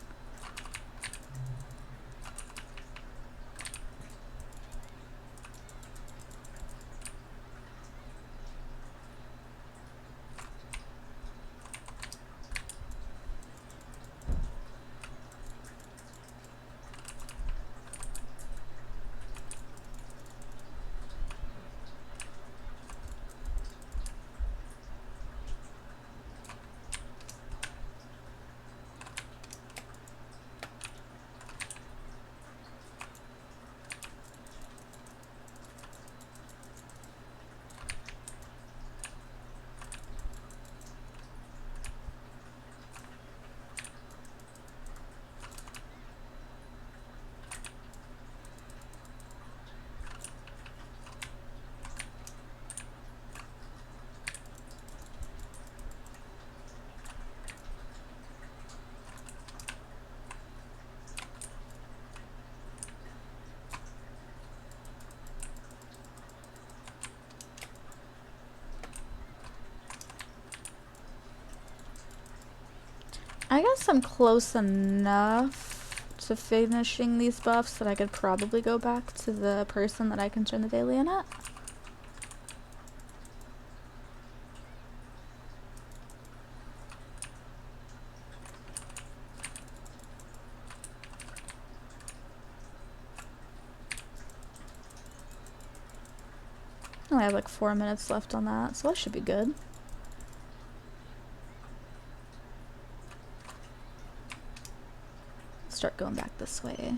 I guess I'm close enough to finishing these buffs that I could probably go back to the person that I can turn the daily in at. I only have like 4 minutes left on that, so that should be good. Start going back this way.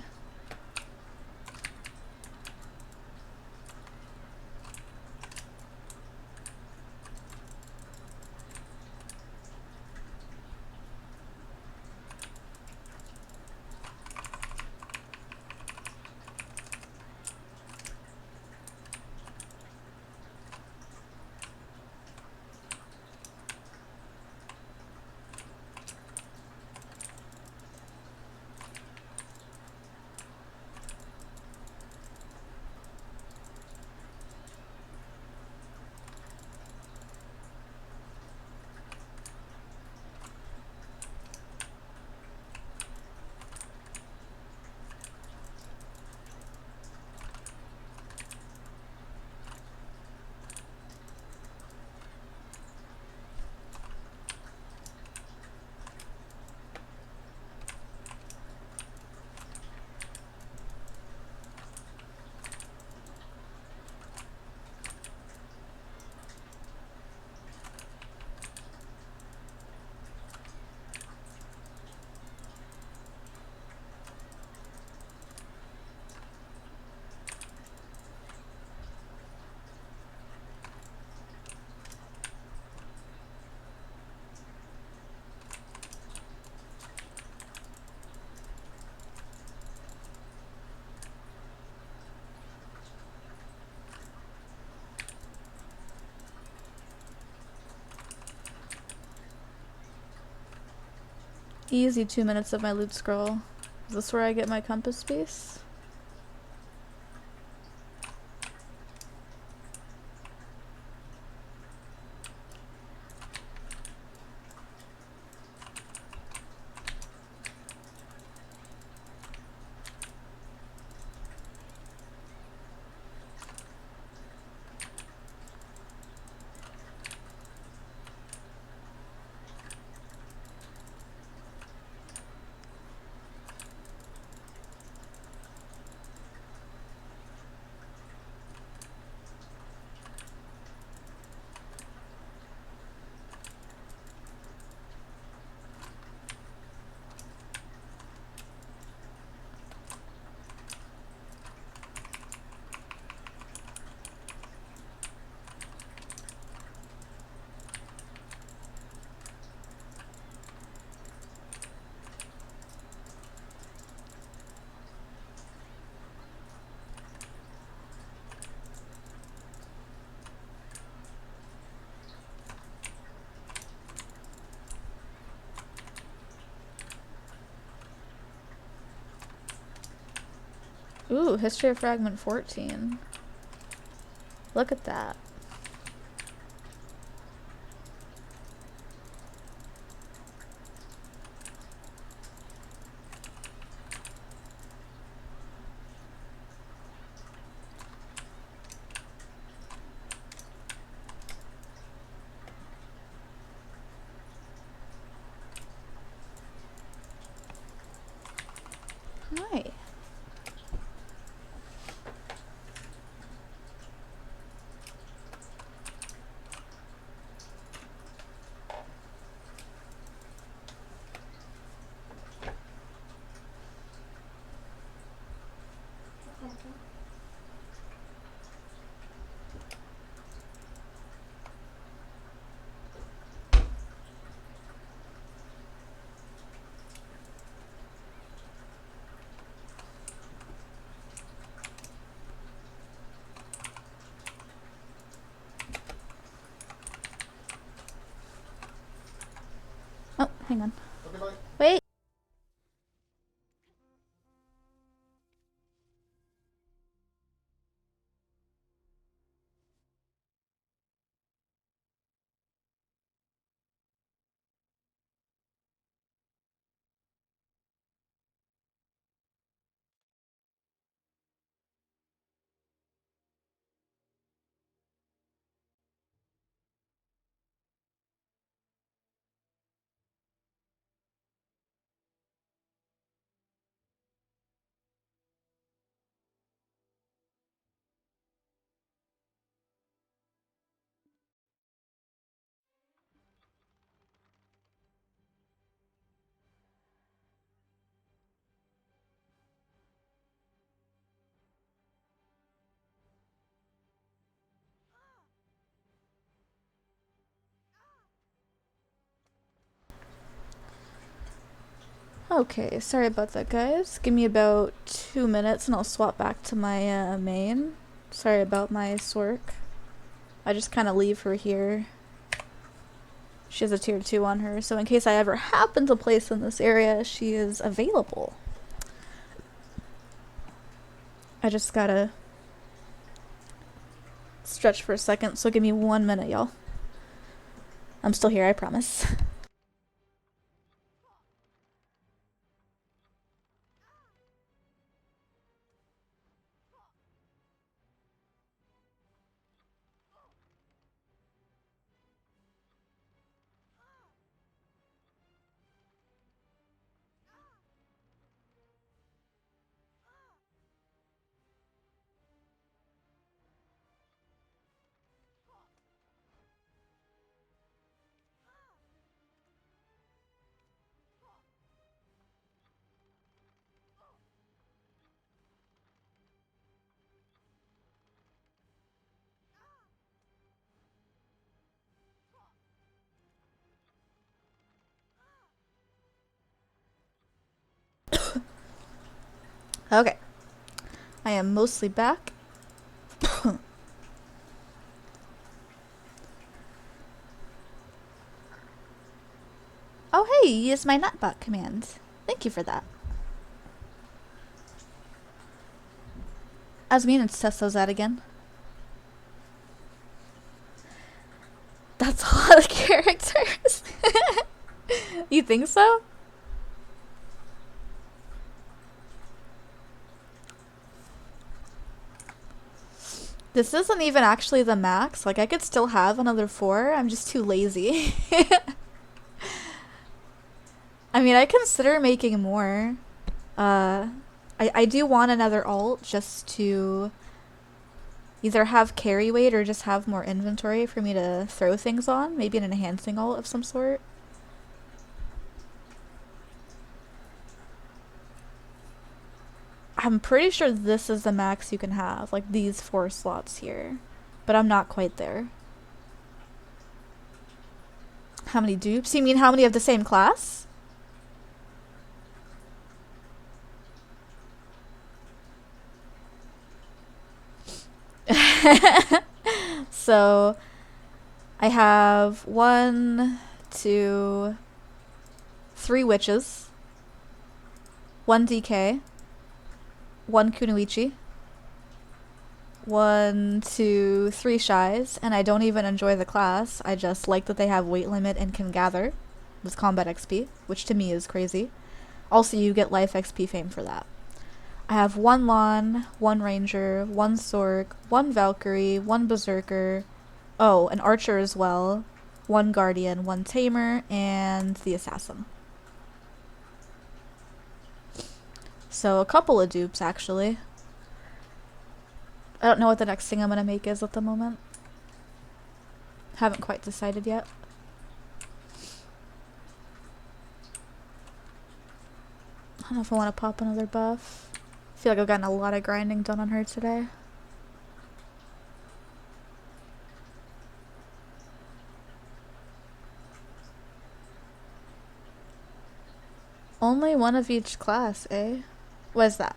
Easy 2 minutes of my loot scroll. Is this where I get my compass piece? Ooh, History of Fragment 14. Look at that. Hi. Oh, hang on. Okay, bye. Wait. Okay, sorry about that, guys. Give me about 2 minutes and I'll swap back to my main. Sorry about my Swork. I just kind of leave her here. She has a tier 2 on her, so in case I ever happen to place in this area, she is available. I just gotta stretch for a second, so give me 1 minute, y'all. I'm still here, I promise. Okay. I am mostly back. Oh, hey, you used my nutbot command. Thank you for that. I was meaning to test those out again. That's a lot of characters. You think so? This isn't even actually the max. Like, I could still have another 4. I'm just too lazy. I mean, I consider making more. I do want another alt just to either have carry weight or just have more inventory for me to throw things on. Maybe an enhancing alt of some sort. I'm pretty sure this is the max you can have, like these 4 slots here. But I'm not quite there. How many dupes? You mean how many of the same class? So I have 1, 2, 3 witches, 1 DK, 1 Kunoichi, 1, 2, 3 shies, and I don't even enjoy the class. I just like that they have weight limit and can gather with combat XP, which to me is crazy. Also, you get life XP fame for that. I have 1 Lon, 1 Ranger, 1 Sork, 1 Valkyrie, 1 Berserker, oh, an Archer as well, 1 Guardian, 1 Tamer, and the Assassin. So a couple of dupes, actually. I don't know what the next thing I'm gonna make is at the moment. Haven't quite decided yet. I don't know if I want to pop another buff. I feel like I've gotten a lot of grinding done on her today. Only 1 of each class, eh? What is that?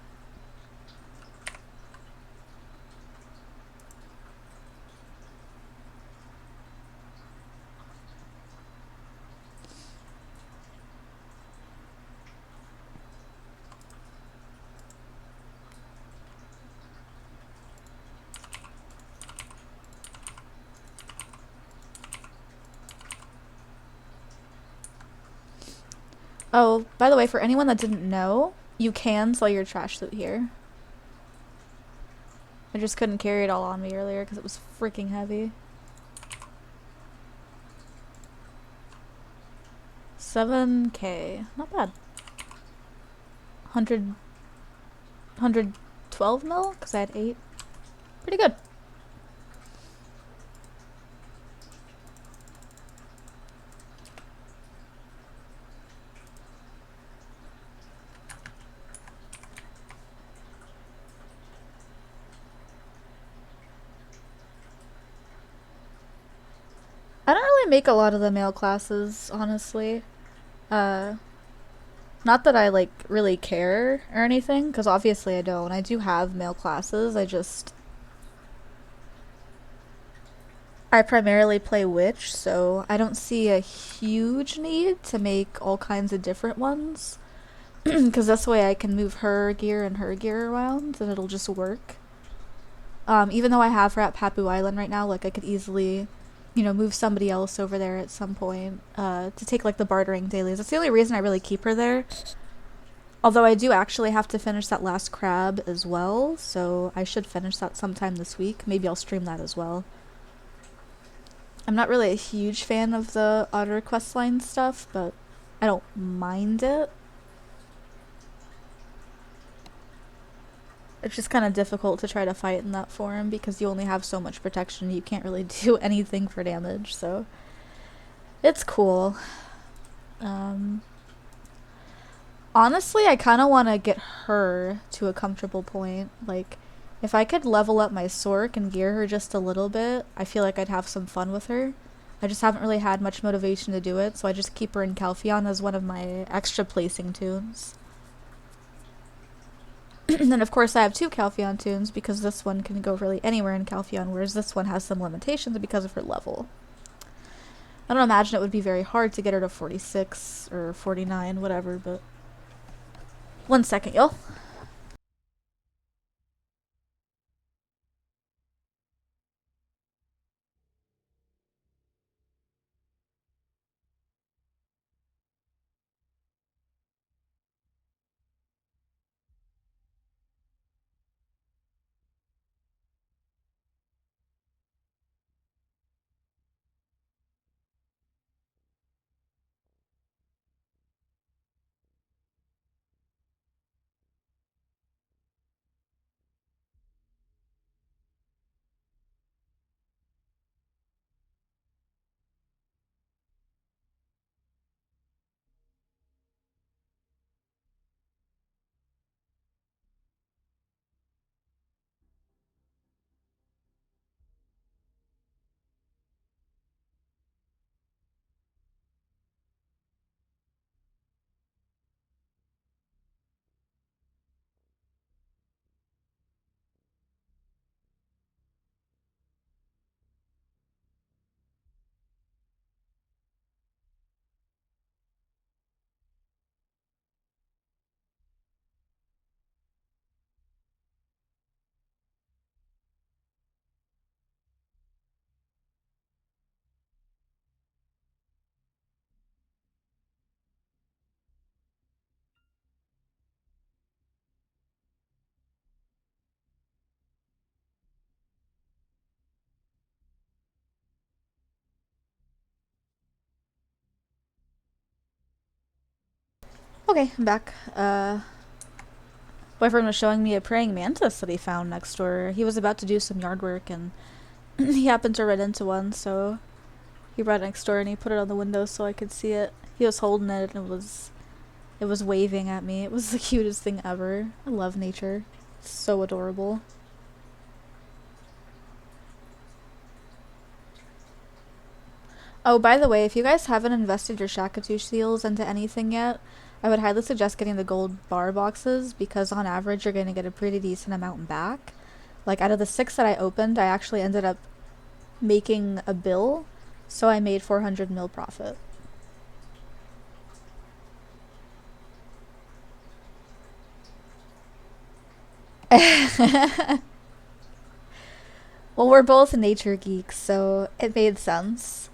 Oh, by the way, for anyone that didn't know, you can sell your trash loot here. I just couldn't carry it all on me earlier because it was freaking heavy. 7K. Not bad. 112 mil? Because I had 8. Pretty good. I don't really make a lot of the male classes, honestly. Not that I, like, really care or anything, because obviously I don't. I do have male classes, I primarily play witch, so I don't see a huge need to make all kinds of different ones. Because this way I can move her gear and her gear around, and it'll just work. Even though I have her at Papu Island right now, like, I could easily, you know, move somebody else over there at some point, to take, like, the bartering dailies. That's the only reason I really keep her there. Although I do actually have to finish that last crab as well, so I should finish that sometime this week. Maybe I'll stream that as well. I'm not really a huge fan of the Otter questline stuff, but I don't mind it. It's just kind of difficult to try to fight in that form because you only have so much protection. You can't really do anything for damage, so it's cool. Honestly, I kind of want to get her to a comfortable point. Like, if I could level up my Sork and gear her just a little bit, I feel like I'd have some fun with her. I just haven't really had much motivation to do it, so I just keep her in Calpheon as one of my extra placing tunes. And then of course I have 2 Calpheon tunes because this one can go really anywhere in Calpheon, whereas this one has some limitations because of her level. I don't imagine it would be very hard to get her to 46 or 49, whatever, but... 1 second, y'all. Okay, I'm back. Boyfriend was showing me a praying mantis that he found next door. He was about to do some yard work and he happened to run into one, so he brought it next door and he put it on the window so I could see it. He was holding it and it was waving at me. It was the cutest thing ever. I love nature. It's so adorable. Oh, by the way, if you guys haven't invested your Shakatu seals into anything yet, I would highly suggest getting the gold bar boxes because on average you're going to get a pretty decent amount back. Like out of the 6 that I opened, I actually ended up making a bill, so I made 400 mil profit. Well, we're both nature geeks, so it made sense.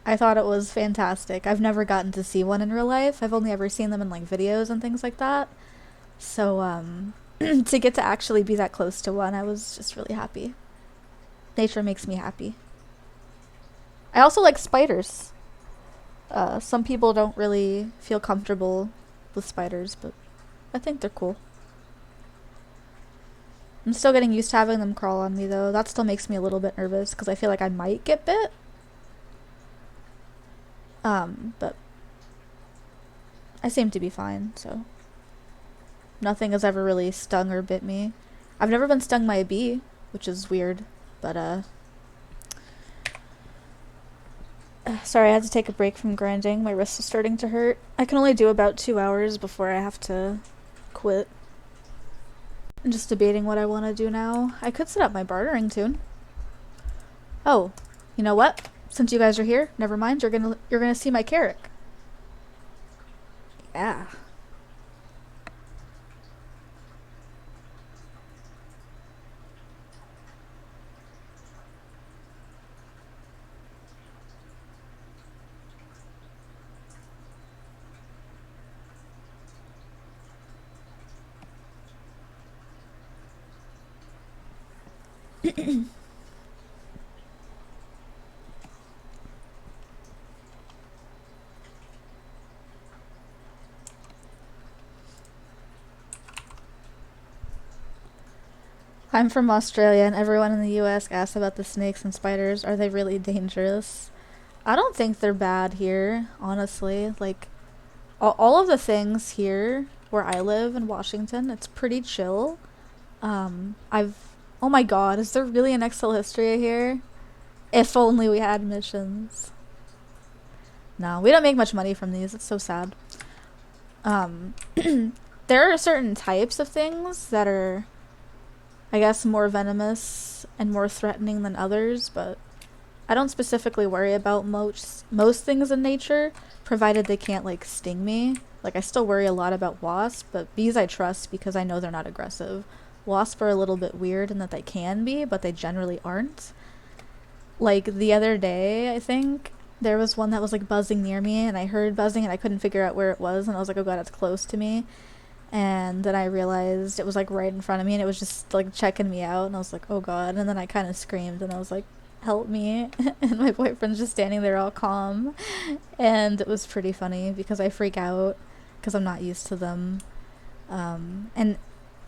I thought it was fantastic. I've never gotten to see one in real life. I've only ever seen them in like videos and things like that. So, to get to actually be that close to one, I was just really happy. Nature makes me happy. I also like spiders. Some people don't really feel comfortable with spiders, but I think they're cool. I'm still getting used to having them crawl on me though. That still makes me a little bit nervous because I feel like I might get bit. But I seem to be fine, so nothing has ever really stung or bit me. I've never been stung by a bee, which is weird, but sorry, I had to take a break from grinding. My wrist is starting to hurt. I can only do about 2 hours before I have to quit. I'm just debating what I want to do now. I could set up my bartering tune. Oh, you know what? Since you guys are here, never mind. You're gonna see my carrot. Yeah. I'm from Australia and everyone in the US asks about the snakes and spiders. Are they really dangerous? I don't think they're bad here, honestly. Like, all of the things here where I live in Washington, it's pretty chill. Oh my god, is there really an Excel Hystria here? If only we had missions. No, we don't make much money from these. It's so sad. There are certain types of things that are, I guess, more venomous and more threatening than others, but I don't specifically worry about most things in nature, provided they can't like sting me. Like I still worry a lot about wasps, but bees I trust because I know they're not aggressive. Wasps are a little bit weird in that they can be, but they generally aren't. Like the other day, I think there was one that was like buzzing near me, and I heard buzzing and I couldn't figure out where it was, and I was like, oh god, it's close to me. And then I realized it was like right in front of me, and it was just like checking me out, and I was like, oh god. And then I kind of screamed, and I was like, help me. And my boyfriend's just standing there all calm, and it was pretty funny because I freak out because I'm not used to them. And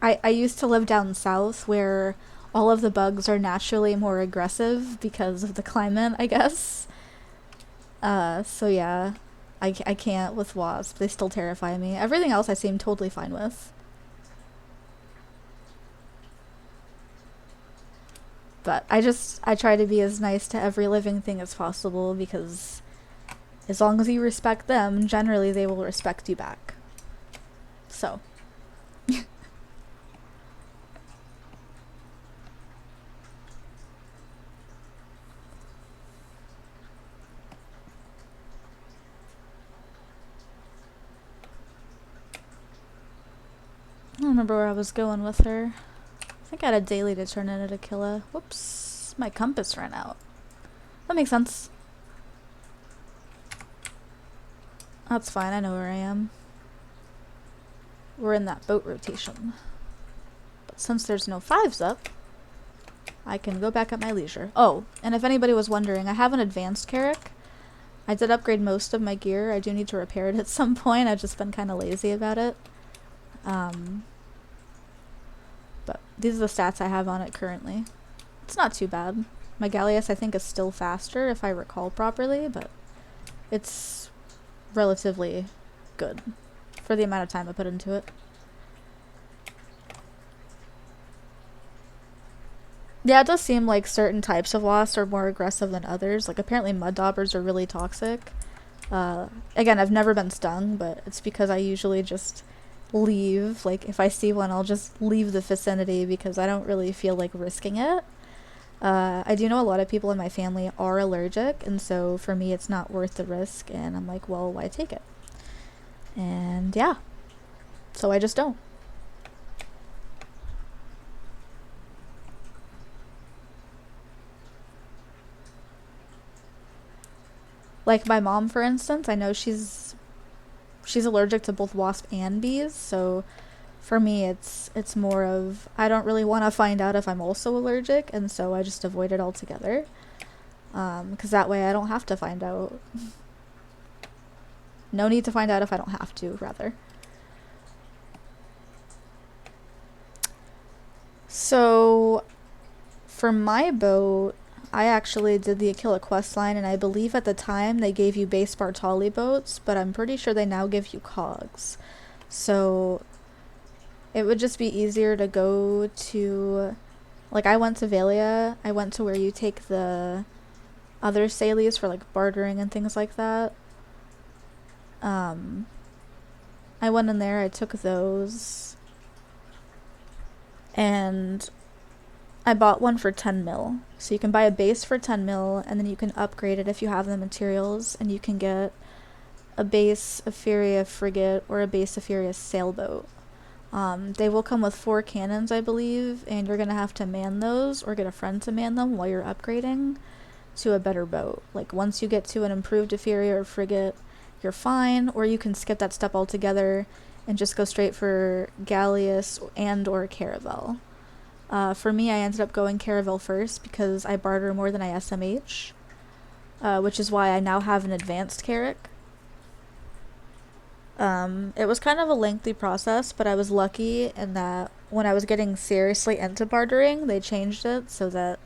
I used to live down south where all of the bugs are naturally more aggressive because of the climate, I guess. So yeah, I can't with wasps. They still terrify me. Everything else I seem totally fine with. But I try to be as nice to every living thing as possible because as long as you respect them, generally they will respect you back. So. I don't remember where I was going with her. I think I had a daily to turn into a killer. Whoops. My compass ran out. That makes sense. That's fine. I know where I am. We're in that boat rotation. But since there's no 5s up, I can go back at my leisure. Oh, and if anybody was wondering, I have an advanced Carrack. I did upgrade most of my gear. I do need to repair it at some point. I've just been kind of lazy about it. But these are the stats I have on it currently. It's not too bad. My Galleus I think is still faster if I recall properly, but it's relatively good for the amount of time I put into it. Yeah, it does seem like certain types of wasps are more aggressive than others. Like apparently mud daubers are really toxic. Again, I've never been stung, but it's because I usually just leave. Like if I see one, I'll just leave the vicinity because I don't really feel like risking it. I do know a lot of people in my family are allergic, and so for me it's not worth the risk, and I'm like, well, why take it? And yeah, so I just don't. Like my mom, for instance, I know she's allergic to both wasp and bees, so for me it's more of I don't really want to find out if I'm also allergic, and so I just avoid it altogether, because that way I don't have to find out. No need to find out if I don't have to, rather. So for my boat, I actually did the Aquila quest line, and I believe at the time they gave you base Bartali boats, but I'm pretty sure they now give you cogs. So it would just be easier to go to, like I went to Valia, I went to where you take the other Salies for like bartering and things like that. I went in there, I took those, and I bought one for 10 mil. So you can buy a base for 10 mil, and then you can upgrade it if you have the materials, and you can get a base Etheria frigate or a base Etheria sailboat. They will come with 4 cannons, I believe, and you're going to have to man those or get a friend to man them while you're upgrading to a better boat. Like once you get to an improved Etheria or frigate, you're fine, or you can skip that step altogether and just go straight for Galleus and or Caravel. For me, I ended up going Caravel first because I barter more than I SMH, which is why I now have an advanced Carrack. It was kind of a lengthy process, but I was lucky in that when I was getting seriously into bartering, they changed it so that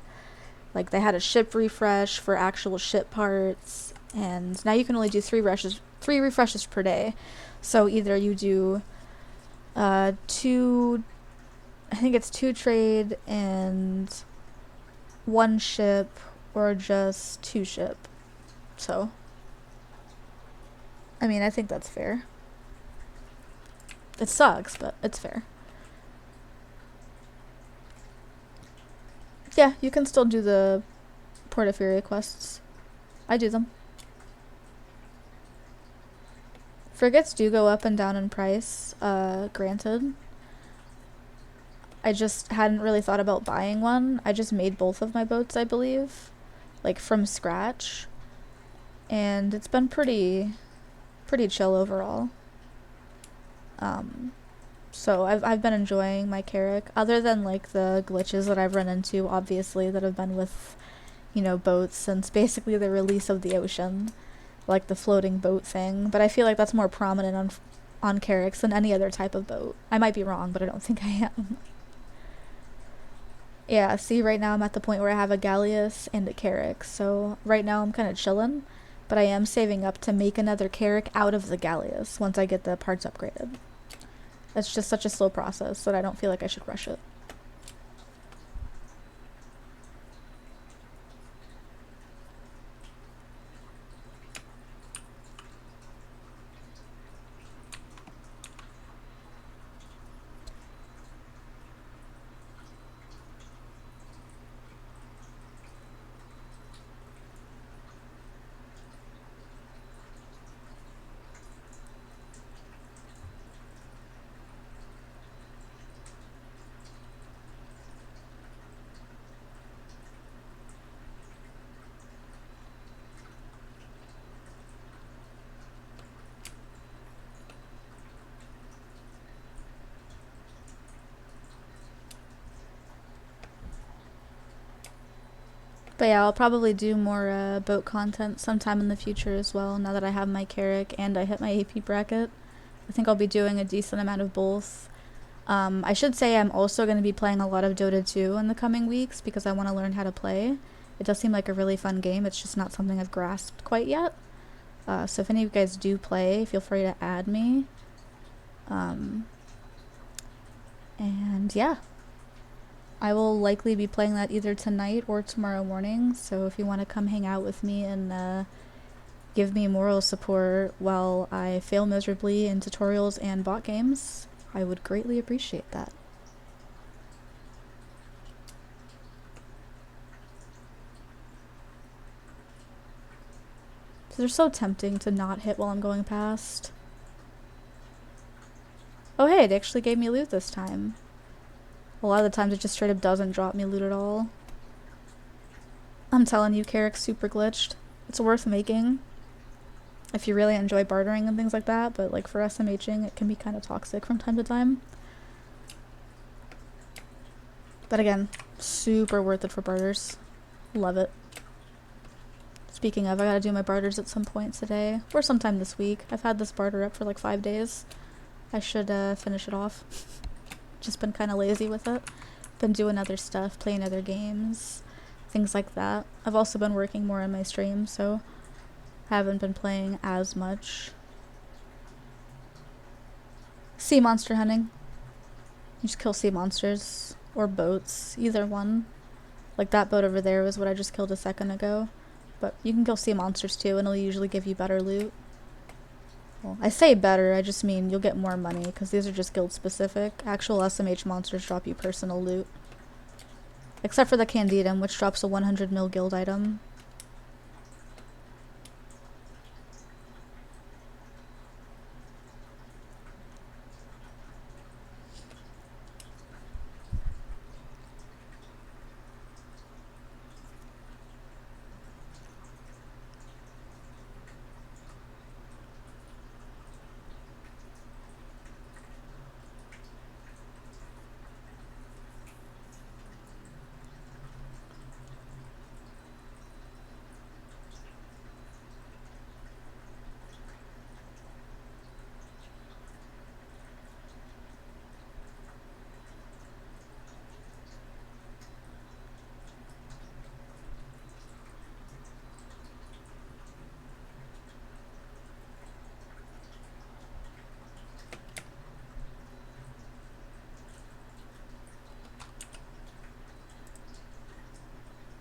like they had a ship refresh for actual ship parts, and now you can only do 3 refreshes per day. So either you do 2, I think it's 2 trade and 1 ship, or just 2 ship. So I mean, I think that's fair. It sucks, but it's fair. Yeah, you can still do the Portafury quests. I do them. Frigates do go up and down in price, granted. I just hadn't really thought about buying one. I just made both of my boats, I believe, like from scratch. And it's been pretty chill overall. So I've been enjoying my Carrack, other than like the glitches that I've run into, obviously, that have been with, you know, boats since basically the release of the ocean, like the floating boat thing. But I feel like that's more prominent on Carracks than any other type of boat. I might be wrong, but I don't think I am. Yeah, see, right now I'm at the point where I have a Galleass and a Carrack, so right now I'm kind of chilling, but I am saving up to make another Carrack out of the Galleass once I get the parts upgraded. It's just such a slow process that I don't feel like I should rush it. But yeah, I'll probably do more boat content sometime in the future as well, now that I have my Carrack and I hit my AP bracket. I think I'll be doing a decent amount of both. I should say I'm also going to be playing a lot of Dota 2 in the coming weeks because I want to learn how to play. It does seem like a really fun game, it's just not something I've grasped quite yet. So if any of you guys do play, feel free to add me. And yeah. I will likely be playing that either tonight or tomorrow morning, so if you want to come hang out with me and give me moral support while I fail miserably in tutorials and bot games, I would greatly appreciate that. They're so tempting to not hit while I'm going past. Oh hey, it actually gave me loot this time. A lot of the times it just straight up doesn't drop me loot at all. I'm telling you, Carrack's super glitched. It's worth making if you really enjoy bartering and things like that, but like for SMHing it can be kind of toxic from time to time. But again, super worth it for barters. Love it. Speaking of, I gotta do my barters at some point today, or sometime this week. I've had this barter up for like 5 days. I should finish it off. Just been kind of lazy with it. Been doing other stuff, playing other games, things like that. I've also been working more on my stream, so haven't been playing as much. Sea monster hunting. You just kill sea monsters or boats, either one. Like that boat over there was what I just killed a second ago. But you can kill sea monsters too, and it'll usually give you better loot. Well, I say better, I just mean you'll get more money, because these are just guild specific. Actual SMH monsters drop you personal loot. Except for the Candidum, which drops a 100 mil guild item.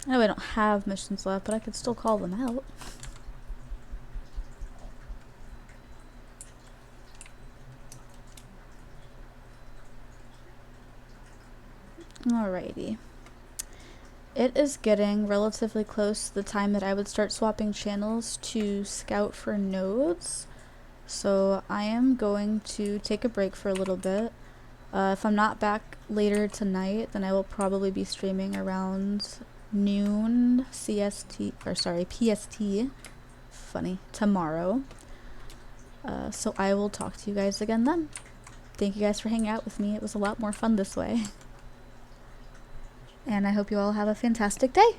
I know I don't have missions left, but I could still call them out. Alrighty. It is getting relatively close to the time that I would start swapping channels to scout for nodes. So I am going to take a break for a little bit. If I'm not back later tonight, then I will probably be streaming around noon CST, or sorry, PST, funny, tomorrow. So I will talk to you guys again then. Thank you guys for hanging out with me. It was a lot more fun this way. And I hope you all have a fantastic day.